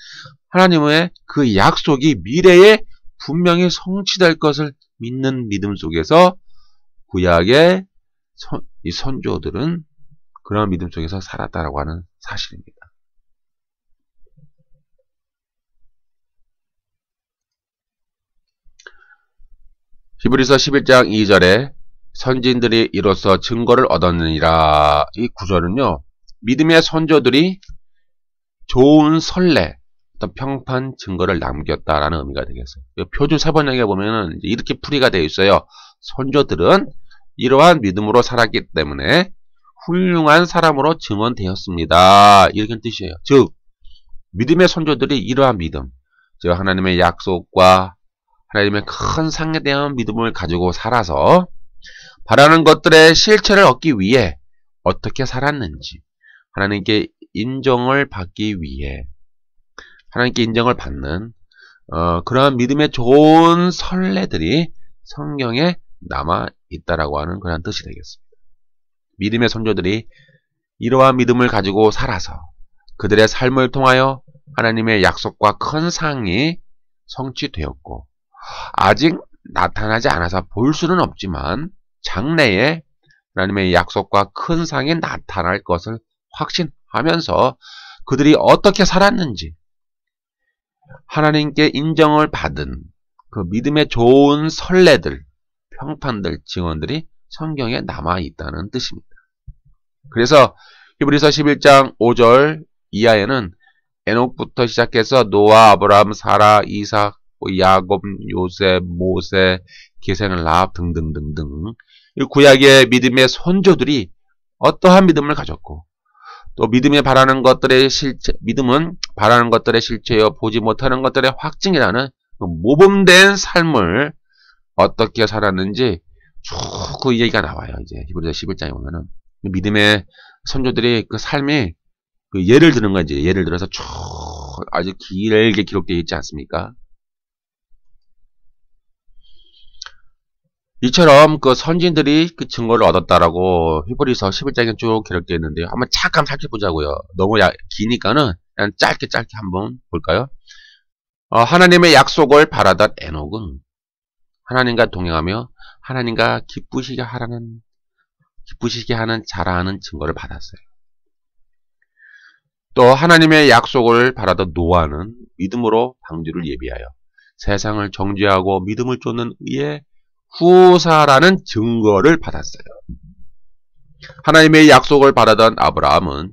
하나님의 그 약속이 미래에 분명히 성취될 것을 믿는 믿음 속에서 구약의 이 선조들은 그런 믿음 속에서 살았다라고 하는 사실입니다. 히브리서 11장 2절에 선진들이 이로써 증거를 얻었느니라. 이 구절은요. 믿음의 선조들이 좋은 선례, 어떤 평판 증거를 남겼다라는 의미가 되겠어요. 표준 사본역에 보면은 이렇게 풀이가 되어 있어요. 선조들은 이러한 믿음으로 살았기 때문에 훌륭한 사람으로 증언되었습니다. 이렇게 뜻이에요. 즉 믿음의 선조들이 이러한 믿음, 즉 하나님의 약속과 하나님의 큰 상에 대한 믿음을 가지고 살아서 바라는 것들의 실체를 얻기 위해 어떻게 살았는지 하나님께 인정을 받기 위해 하나님께 인정을 받는 그러한 믿음의 좋은 선례들이 성경에 남아 있다라고 하는 그런 뜻이 되겠습니다. 믿음의 선조들이 이러한 믿음을 가지고 살아서 그들의 삶을 통하여 하나님의 약속과 큰 상이 성취되었고 아직 나타나지 않아서 볼 수는 없지만 장래에 하나님의 약속과 큰 상이 나타날 것을 확신하면서 그들이 어떻게 살았는지 하나님께 인정을 받은 그 믿음의 좋은 선례들, 평판들, 증언들이 성경에 남아있다는 뜻입니다. 그래서 히브리서 11장 5절 이하에는 에녹부터 시작해서 노아, 아브라함, 사라, 이삭, 야곱, 요셉, 모세, 기생, 라합 등등등등 구약의 믿음의 선조들이 어떠한 믿음을 가졌고 또 믿음이 바라는 것들의 실체, 믿음은 바라는 것들의 실체여 보지 못하는 것들의 확증이라는 모범된 삶을 어떻게 살았는지 쭉 그 얘기가 나와요. 이제 히브리서 11장에 보면은 믿음의 선조들이 그 삶이 그 예를 드는 거지. 예를 들어서 쭉 아주 길게 기록되어 있지 않습니까? 이처럼 그 선진들이 그 증거를 얻었다라고 히브리서 11장에 쭉 기록되어 있는데요. 한번 잠깐 살펴보자고요. 너무 기니까는 그냥 짧게 한번 볼까요? 하나님의 약속을 바라던 에녹은 하나님과 동행하며 하나님과 기쁘시게 하는 자라하는 증거를 받았어요. 또 하나님의 약속을 바라던 노아는 믿음으로 방주를 예비하여 세상을 정죄하고 믿음을 쫓는 의의 후사라는 증거를 받았어요. 하나님의 약속을 바라던 아브라함은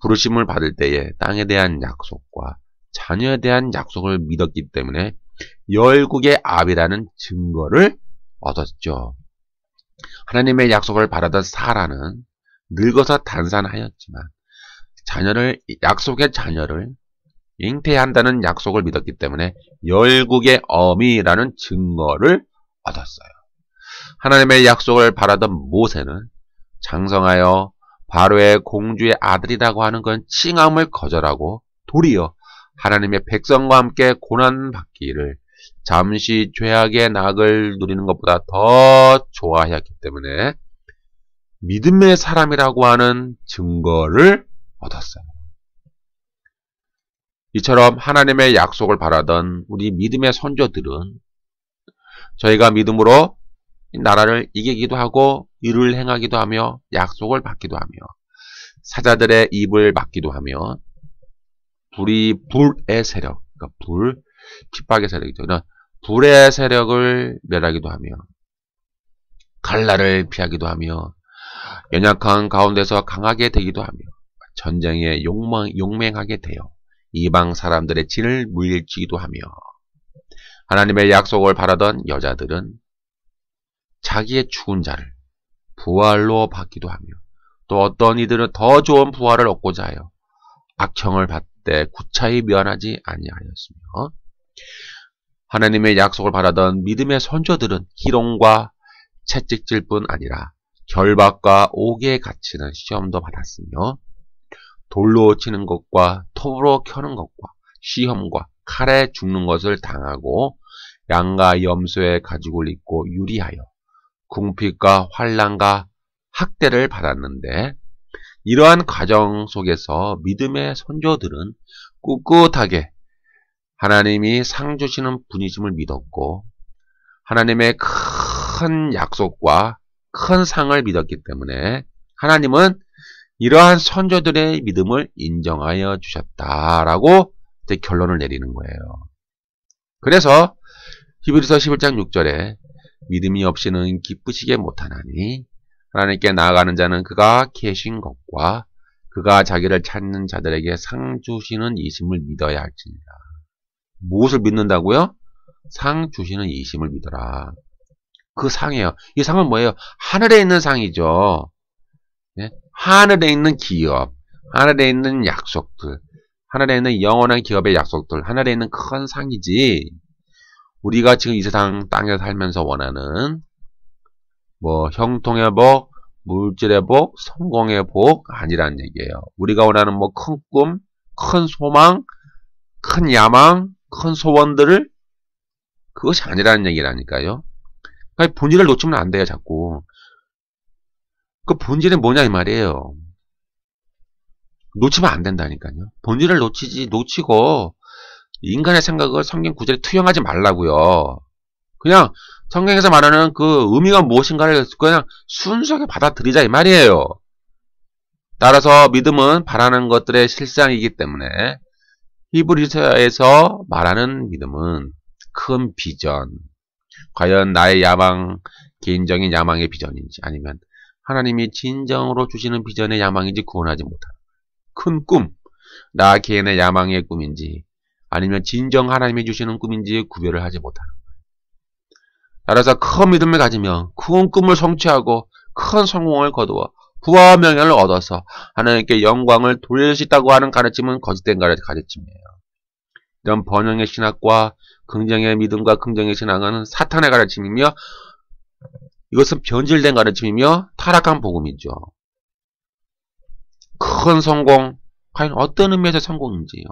부르심을 받을 때에 땅에 대한 약속과 자녀에 대한 약속을 믿었기 때문에 열국의 아비라는 증거를 얻었죠. 하나님의 약속을 바라던 사라는 늙어서 단산하였지만 약속의 자녀를 잉태한다는 약속을 믿었기 때문에 열국의 어미라는 증거를 얻었어요. 하나님의 약속을 바라던 모세는 장성하여 바로의 공주의 아들이라고 하는 건 칭함을 거절하고 도리어 하나님의 백성과 함께 고난받기를 잠시 죄악의 낙을 누리는 것보다 더 좋아하였기 때문에 믿음의 사람이라고 하는 증거를 얻었어요. 이처럼 하나님의 약속을 바라던 우리 믿음의 선조들은 저희가 믿음으로 나라를 이기기도 하고 일을 행하기도 하며 약속을 받기도 하며 사자들의 입을 막기도 하며 불의 세력, 그러니까 핍박의 세력이죠. 불의 세력을 멸하기도 하며 갈라를 피하기도 하며 연약한 가운데서 강하게 되기도 하며 전쟁에 용맹하게 되어 이방 사람들의 진을 물리치기도 하며 하나님의 약속을 바라던 여자들은 자기의 죽은 자를 부활로 받기도 하며 또 어떤 이들은 더 좋은 부활을 얻고자 하여 악청을 받되 구차히 면하지 아니하였으며 하나님의 약속을 바라던 믿음의 선조들은 희롱과 채찍질 뿐 아니라 결박과 옥에 갇히는 시험도 받았으며 돌로 치는 것과 톱으로 켜는 것과 시험과 칼에 죽는 것을 당하고 양과 염소의 가죽을 입고 유리하여 궁핍과 환난과 학대를 받았는데 이러한 과정 속에서 믿음의 선조들은 꿋꿋하게 하나님이 상 주시는 분이심을 믿었고 하나님의 큰 약속과 큰 상을 믿었기 때문에 하나님은 이러한 선조들의 믿음을 인정하여 주셨다라고 이제 결론을 내리는 거예요. 그래서 히브리서 11장 6절에 믿음이 없이는 기쁘시게 못하나니 하나님께 나아가는 자는 그가 계신 것과 그가 자기를 찾는 자들에게 상 주시는 이심을 믿어야 할지니라. 무엇을 믿는다고요? 상 주시는 이심을 믿어라. 그 상이에요. 이 상은 뭐예요? 하늘에 있는 상이죠. 네? 하늘에 있는 기업, 하늘에 있는 약속들, 하늘에 있는 영원한 기업의 약속들, 하늘에 있는 큰 상이지. 우리가 지금 이 세상 땅에 살면서 원하는 뭐 형통의 복, 물질의 복, 성공의 복 아니란 얘기예요. 우리가 원하는 뭐 큰 꿈, 큰 소망, 큰 야망, 큰 소원들을 그것이 아니라는 얘기라니까요. 그러니까 본질을 놓치면 안 돼요, 자꾸. 그 본질은 뭐냐 이 말이에요. 놓치면 안 된다니까요. 본질을 놓치고 인간의 생각을 성경 구절에 투영하지 말라고요. 그냥 성경에서 말하는 그 의미가 무엇인가를 그냥 순수하게 받아들이자 이 말이에요. 따라서 믿음은 바라는 것들의 실상이기 때문에 히브리서에서 말하는 믿음은 큰 비전, 과연 나의 야망, 개인적인 야망의 비전인지 아니면 하나님이 진정으로 주시는 비전의 야망인지 구원하지 못하는 큰 꿈, 나 개인의 야망의 꿈인지 아니면 진정 하나님이 주시는 꿈인지 구별을 하지 못하는 거예요. 따라서 큰 믿음을 가지면 큰 꿈을 성취하고 큰 성공을 거두어 부와 명예를 얻어서 하나님께 영광을 돌릴 수 있다고 하는 가르침은 거짓된 가르침이에요. 이런 번영의 신학과 긍정의 믿음과 긍정의 신앙은 사탄의 가르침이며 이것은 변질된 가르침이며 타락한 복음이죠. 큰 성공, 과연 어떤 의미에서 성공인지요.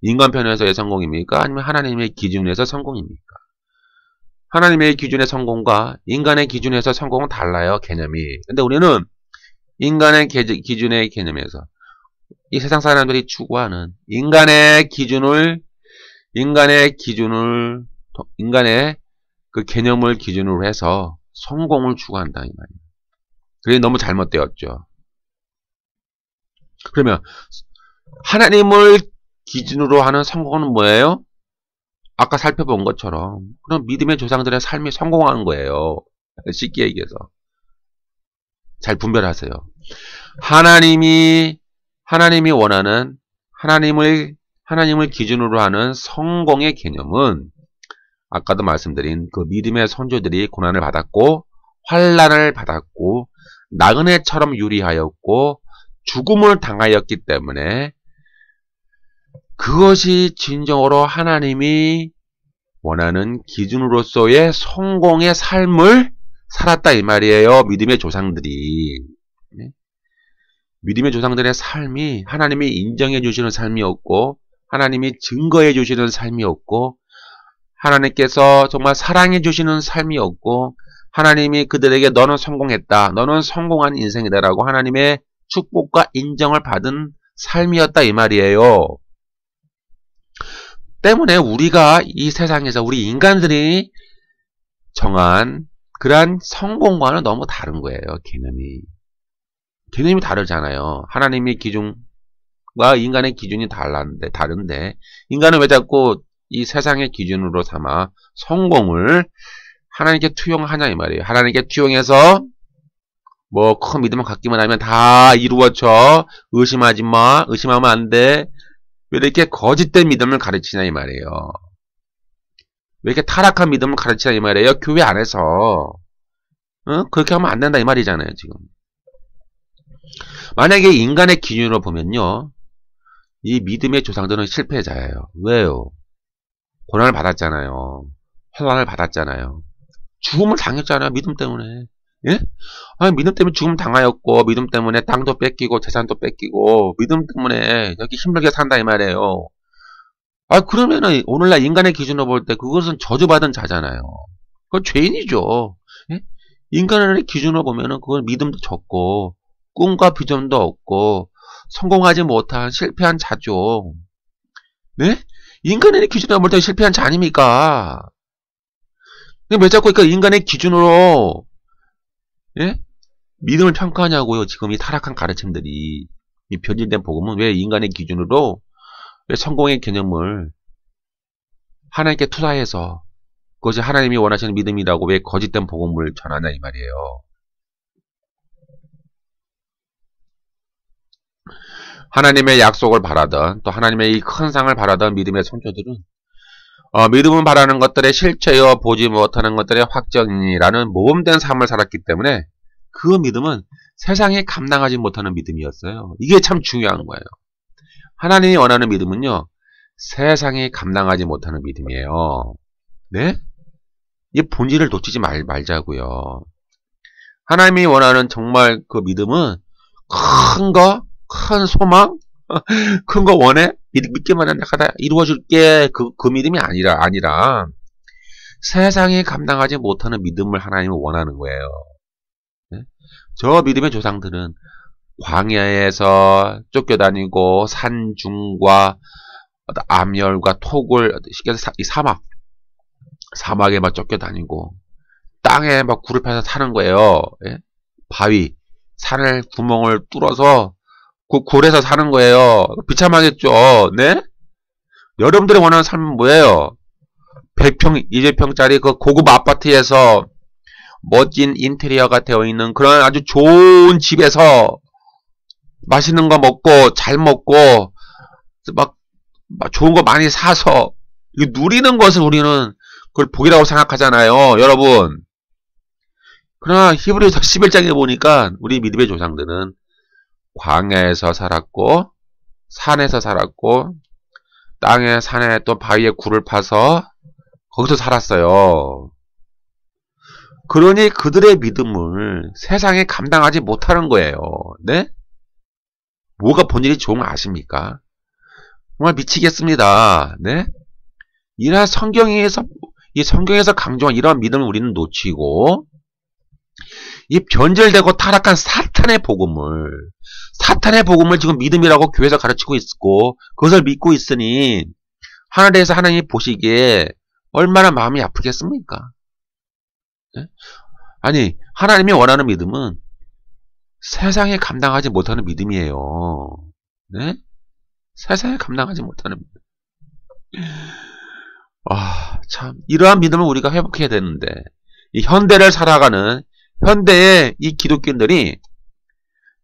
인간 편에서의 성공입니까? 아니면 하나님의 기준에서 성공입니까? 하나님의 기준의 성공과 인간의 기준에서 성공은 달라요, 개념이. 근데 우리는 인간의 기준의 개념에서 이 세상 사람들이 추구하는 인간의 그 개념을 기준으로 해서 성공을 추구한다 이 말이에요. 그게 너무 잘못되었죠. 그러면 하나님을 기준으로 하는 성공은 뭐예요? 아까 살펴본 것처럼 그런 믿음의 조상들의 삶이 성공하는 거예요. 쉽게 얘기해서 잘 분별하세요. 하나님이 원하는 하나님을 기준으로 하는 성공의 개념은 아까도 말씀드린 그 믿음의 선조들이 고난을 받았고 환난을 받았고 나그네처럼 유리하였고 죽음을 당하였기 때문에 그것이 진정으로 하나님이 원하는 기준으로서의 성공의 삶을 살았다 이 말이에요. 믿음의 조상들이. 믿음의 조상들의 삶이 하나님이 인정해 주시는 삶이었고 하나님이 증거해 주시는 삶이었고 하나님께서 정말 사랑해 주시는 삶이었고 하나님이 그들에게 너는 성공했다. 너는 성공한 인생이다 라고 하나님의 축복과 인정을 받은 삶이었다 이 말이에요. 때문에 우리가 이 세상에서 우리 인간들이 정한 그러한 성공과는 너무 다른 거예요. 개념이 다르잖아요. 하나님의 기준과 인간의 기준이 다른데 인간은 왜 자꾸 이 세상의 기준으로 삼아 성공을 하나님께 투영하냐 이 말이에요. 하나님께 투영해서 뭐 큰 믿음을 갖기만 하면 다 이루어져. 의심하지 마. 의심하면 안 돼. 왜 이렇게 거짓된 믿음을 가르치냐 이 말이에요. 왜 이렇게 타락한 믿음을 가르치냐 이 말이에요. 교회 안에서. 그렇게 하면 안 된다 이 말이잖아요. 지금. 만약에 인간의 기준으로 보면요. 이 믿음의 조상들은 실패자예요. 왜요? 고난을 받았잖아요. 환난을 받았잖아요. 죽음을 당했잖아요. 믿음 때문에. 예? 아니, 믿음 때문에 죽음 당하였고 믿음 때문에 땅도 뺏기고 재산도 뺏기고 믿음 때문에 여기 힘들게 산다 이 말이에요. 아 그러면은 오늘날 인간의 기준으로 볼 때 그것은 저주받은 자잖아요. 그건 죄인이죠. 예? 인간의 기준으로 보면은 그건 믿음도 적고 꿈과 비전도 없고 성공하지 못한 실패한 자죠. 네? 인간의 기준으로 볼 때 실패한 자 아닙니까? 왜 자꾸 그러니까 인간의 기준으로 예? 믿음을 평가하냐고요. 지금 이 타락한 가르침들이 이 변질된 복음은 왜 인간의 기준으로 왜 성공의 개념을 하나님께 투사해서 그것이 하나님이 원하시는 믿음이라고 왜 거짓된 복음을 전하냐 이 말이에요. 하나님의 약속을 바라던 또 하나님의 이 큰 상을 바라던 믿음의 성도들은 믿음은 바라는 것들의 실체여 보지 못하는 것들의 확정이라는 모범된 삶을 살았기 때문에 그 믿음은 세상에 감당하지 못하는 믿음이었어요. 이게 참 중요한 거예요. 하나님이 원하는 믿음은요, 세상이 감당하지 못하는 믿음이에요. 네? 이 본질을 놓치지 말자고요. 하나님이 원하는 정말 그 믿음은 큰 소망, 큰 거 원해? 믿기만 하다 이루어줄게. 그 믿음이 아니라 세상이 감당하지 못하는 믿음을 하나님은 원하는 거예요. 네? 저 믿음의 조상들은 광야에서 쫓겨다니고 산중과 암열과 톡을 이 사막에 막 쫓겨다니고 땅에 막 굴을 파서 사는 거예요. 예? 바위, 산을 구멍을 뚫어서 그 굴에서 사는 거예요. 비참하겠죠. 네? 여러분들이 원하는 삶은 뭐예요? 100평, 200평짜리 그 고급 아파트에서 멋진 인테리어가 되어 있는 그런 아주 좋은 집에서 맛있는 거 먹고 잘 먹고 막 좋은 거 많이 사서 누리는 것을 우리는 그걸 복이라고 생각하잖아요. 여러분. 그러나 히브리서 11장에 보니까 우리 믿음의 조상들은 광야에서 살았고 산에서 살았고 땅에 산에 또 바위에 굴을 파서 거기서 살았어요. 그러니 그들의 믿음을 세상에 감당하지 못하는 거예요. 네? 뭐가 본질이 좋은 거 아십니까? 정말 미치겠습니다. 네? 이런 성경에서 강조한 이러한 믿음을 우리는 놓치고 이 변절되고 타락한 사탄의 복음을 지금 믿음이라고 교회에서 가르치고 있고 그것을 믿고 있으니 하늘에서 하나님이 보시기에 얼마나 마음이 아프겠습니까? 네? 아니 하나님이 원하는 믿음은 세상에 감당하지 못하는 믿음이에요. 네? 세상에 감당하지 못하는 믿음. 참 이러한 믿음을 우리가 회복해야 되는데 이 현대를 살아가는 현대의 이 기독교인들이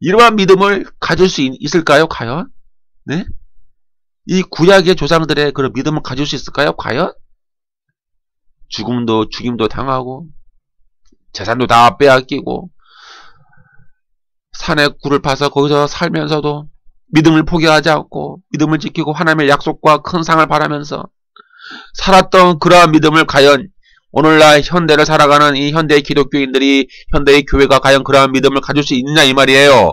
이러한 믿음을 가질 수 있을까요? 과연? 네? 이 구약의 조상들의 그런 믿음을 가질 수 있을까요? 과연? 죽임도 당하고 재산도 다 빼앗기고 산에 굴을 파서 거기서 살면서도 믿음을 포기하지 않고 믿음을 지키고 하나님의 약속과 큰 상을 바라면서 살았던 그러한 믿음을 과연 오늘날 현대를 살아가는 이 현대의 기독교인들이 현대의 교회가 과연 그러한 믿음을 가질 수 있느냐 이 말이에요.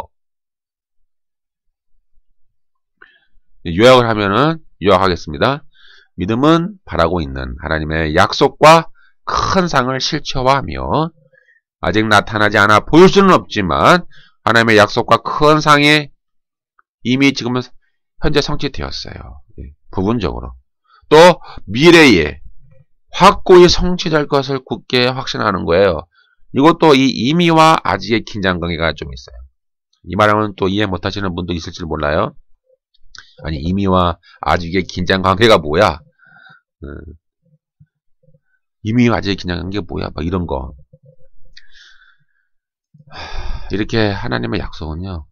요약하겠습니다. 믿음은 바라고 있는 하나님의 약속과 큰 상을 실체화하며 아직 나타나지 않아 보일 수는 없지만 하나님의 약속과 큰 상이 이미 지금은 현재 성취되었어요. 부분적으로. 또 미래에 확고히 성취될 것을 굳게 확신하는 거예요. 이것도 이 이미와 아직의 긴장관계가 좀 있어요. 이 말하면 또 이해 못하시는 분도 있을지 몰라요. 아니 이미와 아직의 긴장관계가 뭐야? 이미와 아직의 긴장관계가 뭐야? 막 이런 거. 이렇게 하나님의 약속은요.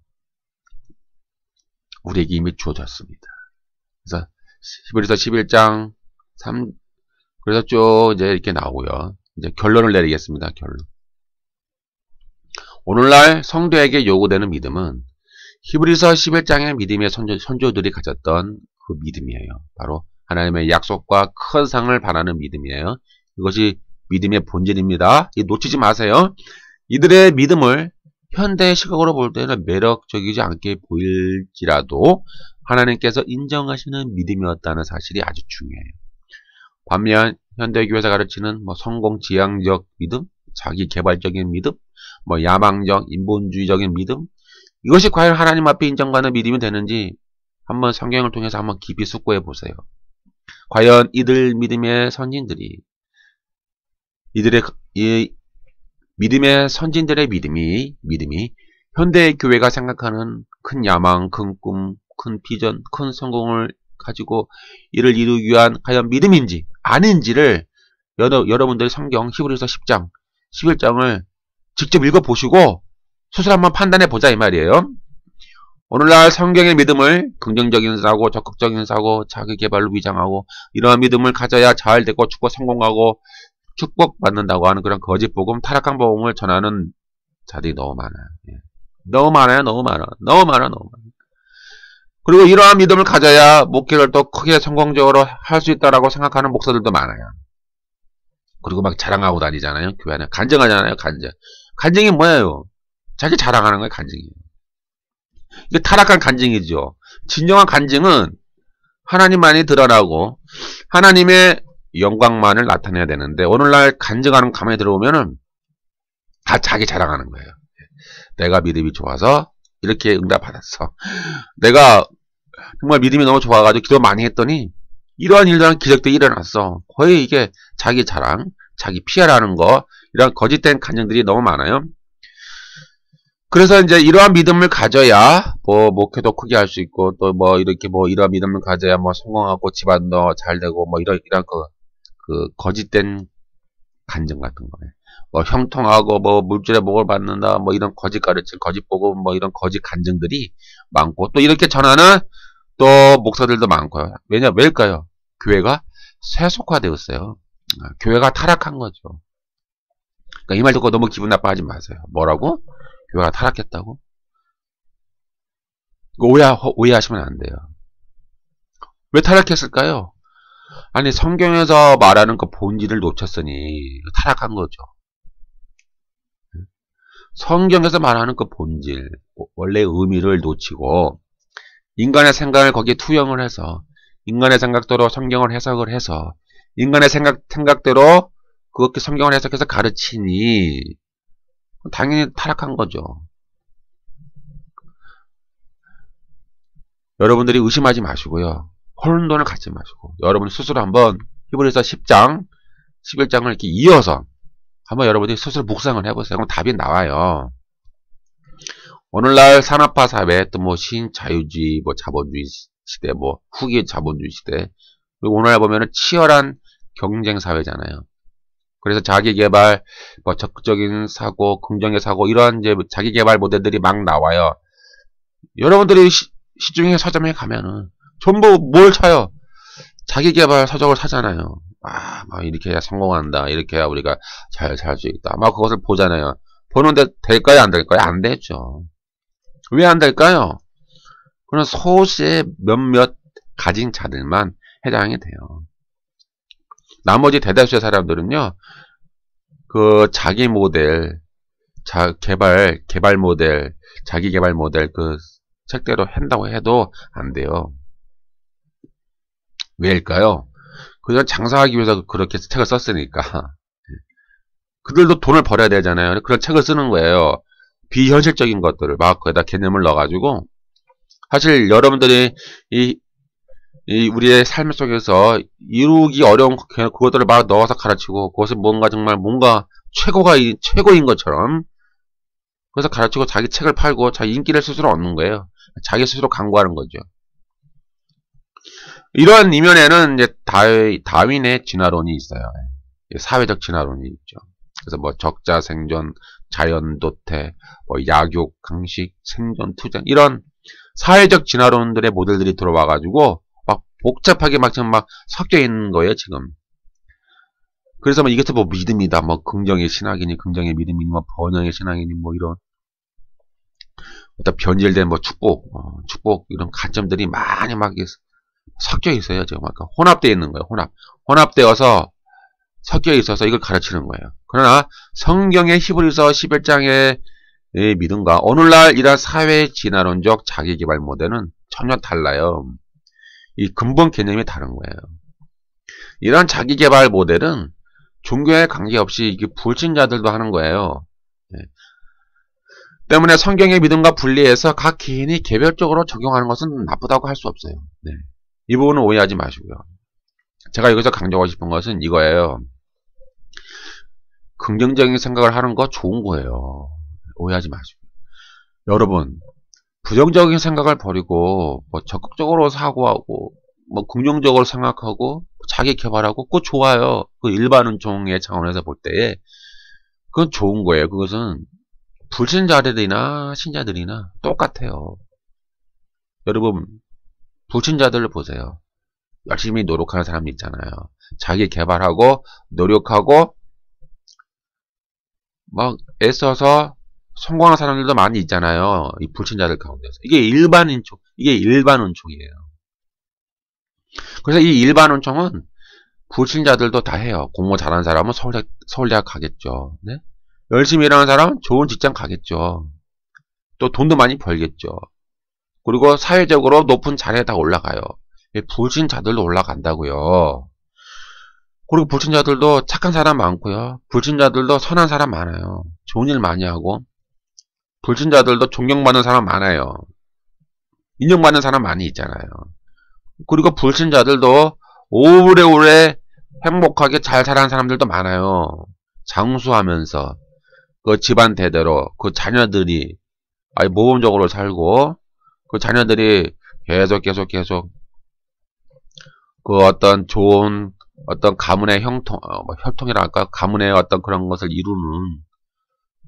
우리에게 이미 주어졌습니다. 그래서 히브리서 11장 3 그래서 쭉 이제 이렇게 나오고요. 이제 결론을 내리겠습니다. 결론. 오늘날 성도에게 요구되는 믿음은 히브리서 11장의 믿음의 선조들이 가졌던 그 믿음이에요. 바로 하나님의 약속과 큰 상을 바라는 믿음이에요. 이것이 믿음의 본질입니다. 놓치지 마세요. 이들의 믿음을 현대의 시각으로 볼 때는 매력적이지 않게 보일지라도 하나님께서 인정하시는 믿음이었다는 사실이 아주 중요해요. 반면 현대교회에서 가르치는 성공지향적 믿음, 자기개발적인 믿음, 야망적 인본주의적인 믿음, 이것이 과연 하나님 앞에 인정받는 믿음이 되는지 한번 성경을 통해서 한번 깊이 숙고해 보세요. 과연 이들 믿음의 선진들이 믿음의 선진들의 믿음이 현대의 교회가 생각하는 큰 야망, 큰 꿈, 큰 비전, 큰 성공을 가지고 이를 이루기 위한 과연 믿음인지 아닌지를 여러분들 성경 히브리서 10장, 11장을 직접 읽어보시고 스스로 한번 판단해 보자 이 말이에요. 오늘날 성경의 믿음을 긍정적인 사고, 적극적인 사고, 자기 개발로 위장하고 이러한 믿음을 가져야 잘 되고 죽고 성공하고 축복받는다고 하는 그런 거짓 복음, 타락한 복음을 전하는 자들이 너무 많아요. 예. 너무 많아요. 너무 많아. 너무 많아. 너무 많아. 그리고 이러한 믿음을 가져야 목회를 또 크게 성공적으로 할 수 있다라고 생각하는 목사들도 많아요. 그리고 막 자랑하고 다니잖아요. 교회 안에 간증하잖아요. 간증. 간증이 뭐예요? 자기 자랑하는 거예요. 간증이에요. 이게 타락한 간증이죠. 진정한 간증은 하나님만이 드러나고 하나님의 영광만을 나타내야 되는데 오늘날 간증하는 가만히 들어오면은 다 자기 자랑하는 거예요. 내가 믿음이 좋아서 이렇게 응답받았어. 내가 정말 믿음이 너무 좋아가지고 기도 많이 했더니 이러한 일들은 기적들이 일어났어. 거의 이게 자기 자랑, 자기 PR하는 거 이런 거짓된 간증들이 너무 많아요. 그래서 이제 이러한 믿음을 가져야 뭐 목회도 크게 할 수 있고 또 뭐 이렇게 뭐 이러한 믿음을 가져야 뭐 성공하고 집안도 잘 되고 뭐 이런 그 거짓된 간증 같은 거예요. 뭐 형통하고 뭐 물질의 복을 받는다 뭐 이런 거짓 가르침, 거짓 복음 뭐 이런 거짓 간증들이 많고 또 이렇게 전하는 또 목사들도 많고요. 왜일까요? 교회가 세속화되었어요. 교회가 타락한 거죠. 그러니까 이 말 듣고 너무 기분 나빠하지 마세요. 뭐라고? 교회가 타락했다고? 오해하시면 안 돼요. 왜 타락했을까요? 아니 성경에서 말하는 그 본질을 놓쳤으니 타락한 거죠. 성경에서 말하는 그 본질, 원래 의미를 놓치고 인간의 생각을 거기에 투영을 해서 인간의 생각대로 성경을 해석을 해서 인간의 생각대로 그렇게 성경을 해석해서 가르치니 당연히 타락한 거죠. 여러분들이 의심하지 마시고요. 혼돈을 갖지 마시고 여러분 스스로 한번 히브리서 10장, 11장을 이렇게 이어서 한번 여러분들이 스스로 묵상을 해보세요. 그럼 답이 나와요. 오늘날 산업화 사회, 또 뭐 신자유주의, 뭐 자본주의 시대, 뭐 후기 자본주의 시대, 그리고 오늘날 보면은 치열한 경쟁 사회잖아요. 그래서 자기 개발, 뭐 적극적인 사고, 긍정의 사고, 이러한 이제 자기 개발 모델들이 막 나와요. 여러분들이 시중에 서점에 가면은 전부 뭘 사요? 자기 개발 서적을 사잖아요. 막 이렇게 해야 성공한다. 이렇게 해야 우리가 잘 살 수 있다. 막 그것을 보잖아요. 보는데 될까요? 안 될까요? 안 되죠. 왜 안 될까요? 그런 소수의 몇몇 가진 자들만 해당이 돼요. 나머지 대다수의 사람들은요, 그 자기 모델, 개발 모델, 자기 개발 모델 그 책대로 한다고 해도 안 돼요. 왜일까요? 그냥 장사하기 위해서 그렇게 책을 썼으니까. 그들도 돈을 벌어야 되잖아요. 그런 책을 쓰는 거예요. 비현실적인 것들을 막 거기다 개념을 넣어가지고 사실 여러분들이 우리의 삶 속에서 이루기 어려운 그것들을 막 넣어서 가르치고 그것은 뭔가 최고인 것처럼 그래서 가르치고 자기 책을 팔고 자기 인기를 스스로 얻는 거예요. 자기 스스로 광고하는 거죠. 이런 이면에는 이제 다윈의 진화론이 있어요. 사회적 진화론이 있죠. 그래서 뭐 적자 생존, 자연도태, 뭐 약육, 강식, 생존, 투쟁 이런 사회적 진화론들의 모델들이 들어와가지고 막 복잡하게 지금 막 섞여 있는 거예요 지금. 그래서 뭐 이것도 뭐 믿음이다, 뭐 긍정의 신학이니 긍정의 믿음이니 뭐 번영의 신학이니 뭐 이런 어떤 변질된 뭐 축복 이런 가점들이 많이 막 섞여 있어요 지금. 아까 혼합되어 있는 거예요. 혼합되어서 섞여 있어서 이걸 가르치는 거예요. 그러나 성경의 히브리서 11장의 믿음과 오늘날 이런 사회 진화론적 자기개발 모델은 전혀 달라요. 이 근본 개념이 다른 거예요. 이런 자기개발 모델은 종교에 관계없이 이게 불신자들도 하는 거예요. 때문에 성경의 믿음과 분리해서 각 개인이 개별적으로 적용하는 것은 나쁘다고 할 수 없어요. 이 부분은 오해하지 마시고요. 제가 여기서 강조하고 싶은 것은 이거예요. 긍정적인 생각을 하는 거 좋은 거예요. 오해하지 마시고. 여러분, 부정적인 생각을 버리고 뭐 적극적으로 사고하고 뭐 긍정적으로 생각하고 자기 개발하고 그거 좋아요. 그 일반은총의 차원에서 볼 때에 그건 좋은 거예요. 그것은 불신자들이나 신자들이나 똑같아요. 여러분, 불신자들을 보세요. 열심히 노력하는 사람이 있잖아요. 자기 개발하고, 노력하고, 막, 애써서 성공한 사람들도 많이 있잖아요. 이 불신자들 가운데서. 이게 일반 은총이에요. 그래서 이 일반 은총은 불신자들도 다 해요. 공부 잘하는 사람은 서울대학 가겠죠. 네? 열심히 일하는 사람은 좋은 직장 가겠죠. 또 돈도 많이 벌겠죠. 그리고 사회적으로 높은 자리에 다 올라가요. 불신자들도 올라간다고요. 그리고 불신자들도 착한 사람 많고요. 불신자들도 선한 사람 많아요. 좋은 일 많이 하고. 불신자들도 존경받는 사람 많아요. 인정받는 사람 많이 있잖아요. 그리고 불신자들도 오래오래 행복하게 잘 살아가는 사람들도 많아요. 장수하면서 그 집안 대대로 그 자녀들이 모범적으로 살고 그 자녀들이 계속 그 어떤 좋은 어떤 가문의 혈통이랄까 가문의 어떤 그런 것을 이루는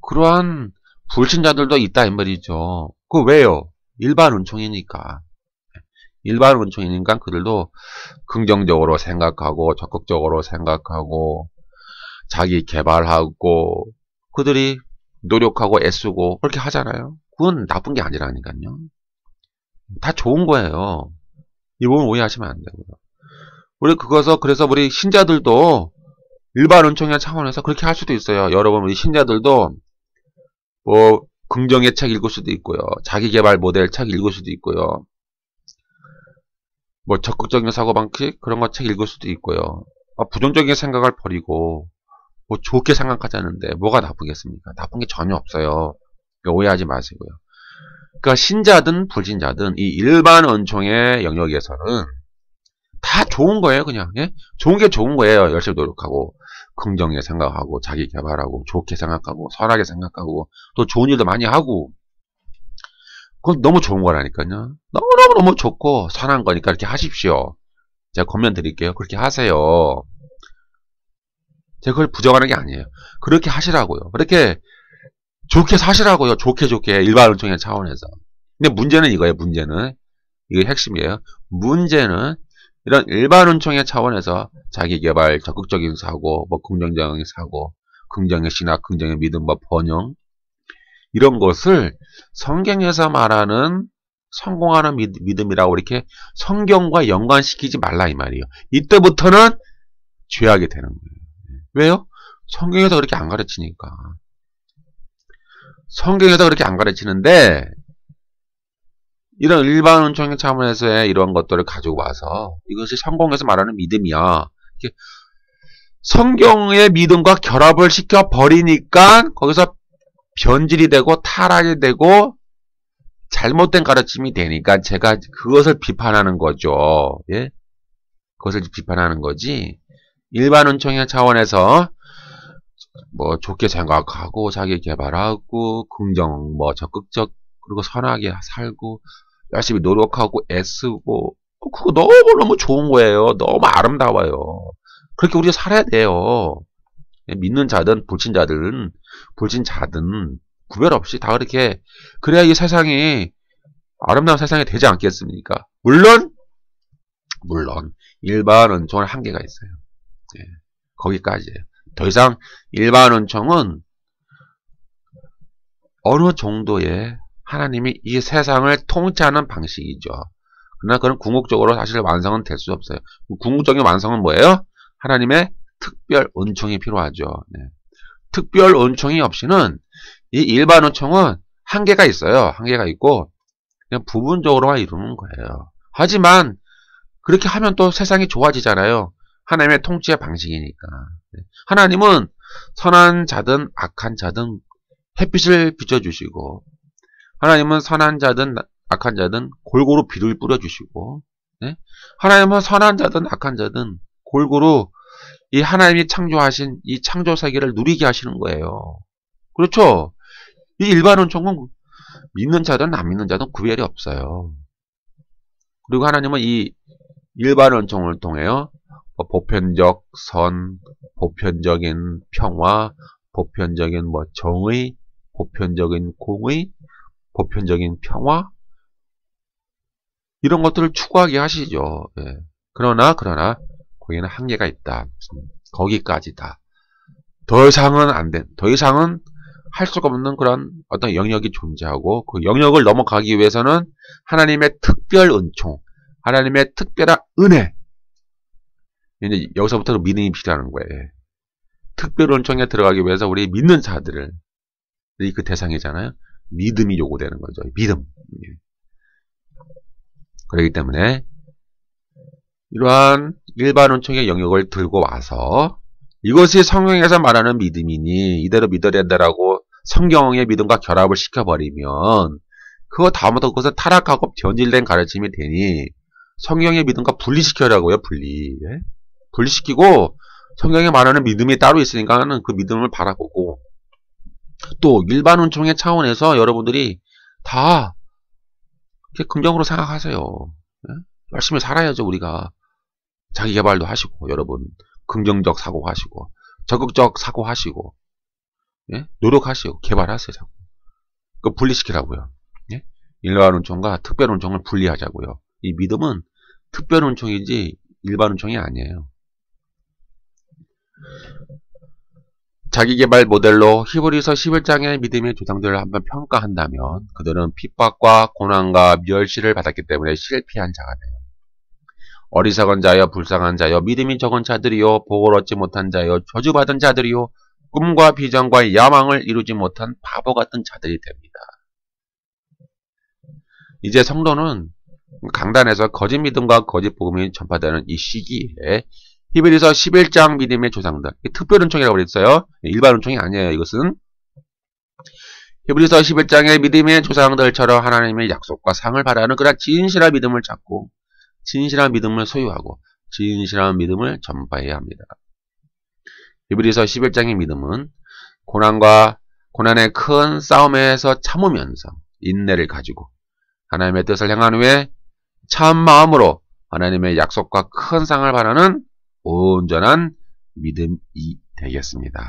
그러한 불신자들도 있다 이 말이죠. 그 왜요? 일반 은총이니까. 일반 은총이니까 그들도 긍정적으로 생각하고 적극적으로 생각하고 자기 개발하고 그들이 노력하고 애쓰고 그렇게 하잖아요. 그건 나쁜 게 아니라니까요. 다 좋은 거예요. 이 부분 오해하시면 안 되고요. 그래서 우리 신자들도 일반 은총의 차원에서 그렇게 할 수도 있어요. 여러분 우리 신자들도 뭐 긍정의 책 읽을 수도 있고요. 자기 개발 모델 책 읽을 수도 있고요. 뭐 적극적인 사고방식 그런 거 책 읽을 수도 있고요. 부정적인 생각을 버리고 뭐 좋게 생각하자는데 뭐가 나쁘겠습니까? 나쁜 게 전혀 없어요. 오해하지 마시고요. 그러니까 신자든 불신자든 이 일반 은총의 영역에서는 다 좋은 거예요. 그냥 좋은 게 좋은 거예요. 열심히 노력하고 긍정에 생각하고 자기 개발하고 좋게 생각하고 선하게 생각하고 또 좋은 일도 많이 하고 그건 너무 좋은 거라니까요. 너무 좋고 선한 거니까 그렇게 하십시오. 제가 권면 드릴게요. 그렇게 하세요. 제가 그걸 부정하는 게 아니에요. 그렇게 하시라고요. 그렇게 좋게 사시라고요. 좋게 일반 은총의 차원에서. 근데 문제는 이거예요. 이게 핵심이에요. 문제는 이런 일반 은총의 차원에서 자기 개발, 적극적인 사고, 뭐 긍정적인 사고, 긍정의 신학, 긍정의 믿음, 뭐 번영 이런 것을 성경에서 말하는 성공하는 믿음이라고 이렇게 성경과 연관시키지 말라 이 말이에요. 이때부터는 죄악이 되는 거예요. 왜요? 성경에서 그렇게 안 가르치니까. 성경에서 그렇게 안 가르치는데 이런 일반 은총의 차원에서의 이런 것들을 가지고 와서 이것이 성경에서 말하는 믿음이야. 성경의 믿음과 결합을 시켜 버리니까 거기서 변질이 되고 타락이 되고 잘못된 가르침이 되니까 제가 그것을 비판하는 거죠. 예? 그것을 비판하는 거지. 일반 은총의 차원에서 뭐 좋게 생각하고 자기 개발하고 긍정 뭐 적극적 그리고 선하게 살고 열심히 노력하고 애쓰고 그거 너무 좋은 거예요. 너무 아름다워요. 그렇게 우리가 살아야 돼요. 믿는 자든 불신자든 구별 없이 다 그렇게 그래야 이 세상이 아름다운 세상이 되지 않겠습니까? 물론 일반 은총은 한계가 있어요. 예, 거기까지예요. 더 이상 일반 은총은 어느 정도의 하나님이 이 세상을 통치하는 방식이죠. 그러나 그런 궁극적으로 사실 완성은 될 수 없어요. 궁극적인 완성은 뭐예요? 하나님의 특별 은총이 필요하죠. 네. 특별 은총이 없이는 이 일반 은총은 한계가 있어요. 한계가 있고 그냥 부분적으로만 이루는 거예요. 하지만 그렇게 하면 또 세상이 좋아지잖아요. 하나님의 통치의 방식이니까. 하나님은 선한 자든 악한 자든 햇빛을 비춰주시고 하나님은 선한 자든 악한 자든 골고루 비를 뿌려주시고 하나님은 선한 자든 악한 자든 골고루 이 하나님이 창조하신 이 창조 세계를 누리게 하시는 거예요. 그렇죠? 이 일반 은총은 믿는 자든 안 믿는 자든 구별이 없어요. 그리고 하나님은 이 일반 은총을 통해요. 보편적 선, 보편적인 평화, 보편적인 정의, 보편적인 공의, 보편적인 평화 이런 것들을 추구하게 하시죠. 예. 그러나 거기에는 한계가 있다. 거기까지다. 더 이상은 안 돼. 더 이상은 할 수가 없는 그런 어떤 영역이 존재하고 그 영역을 넘어가기 위해서는 하나님의 특별 은총, 하나님의 특별한 은혜. 이제 여기서부터 믿음이 필요한 거예요. 특별 은총에 들어가기 위해서 우리 믿는 자들을 그 대상이잖아요. 믿음이 요구되는 거죠. 믿음. 그렇기 때문에 이러한 일반 은총의 영역을 들고 와서 이것이 성경에서 말하는 믿음이니 이대로 믿어야 된다라고 성경의 믿음과 결합을 시켜버리면 그거 다음부터 그것은 타락하고 변질된 가르침이 되니 성경의 믿음과 분리시켜라고요. 분리시키고 성경에 말하는 믿음이 따로 있으니까는 그 믿음을 바라보고 또 일반 은총의 차원에서 여러분들이 다 이렇게 긍정으로 생각하세요. 열심히 살아야죠. 우리가 자기개발도 하시고 여러분 긍정적 사고하시고 적극적 사고하시고 노력하시고 개발하세요. 자꾸. 그 분리시키라고요. 일반 은총과 특별 은총을 분리하자고요. 이 믿음은 특별 은총이지 일반 은총이 아니에요. 자기개발 모델로 히브리서 11장의 믿음의 조상들을 한번 평가한다면 그들은 핍박과 고난과 멸시를 받았기 때문에 실패한 자가 돼요. 어리석은 자여 불쌍한 자여 믿음이 적은 자들이요 복을 얻지 못한 자여 저주받은 자들이요 꿈과 비전과 야망을 이루지 못한 바보 같은 자들이 됩니다. 이제 성도는 강단에서 거짓 믿음과 거짓 복음이 전파되는 이 시기에 히브리서 11장 믿음의 조상들, 특별 은총이라고 그랬어요. 일반 은총이 아니에요. 이것은 히브리서 11장의 믿음의 조상들처럼 하나님의 약속과 상을 바라는 그런 진실한 믿음을 찾고 진실한 믿음을 소유하고 진실한 믿음을 전파해야 합니다. 히브리서 11장의 믿음은 고난의 큰 싸움에서 참으면서 인내를 가지고 하나님의 뜻을 행한 후에 참 마음으로 하나님의 약속과 큰 상을 바라는 온전한 믿음이 되겠습니다.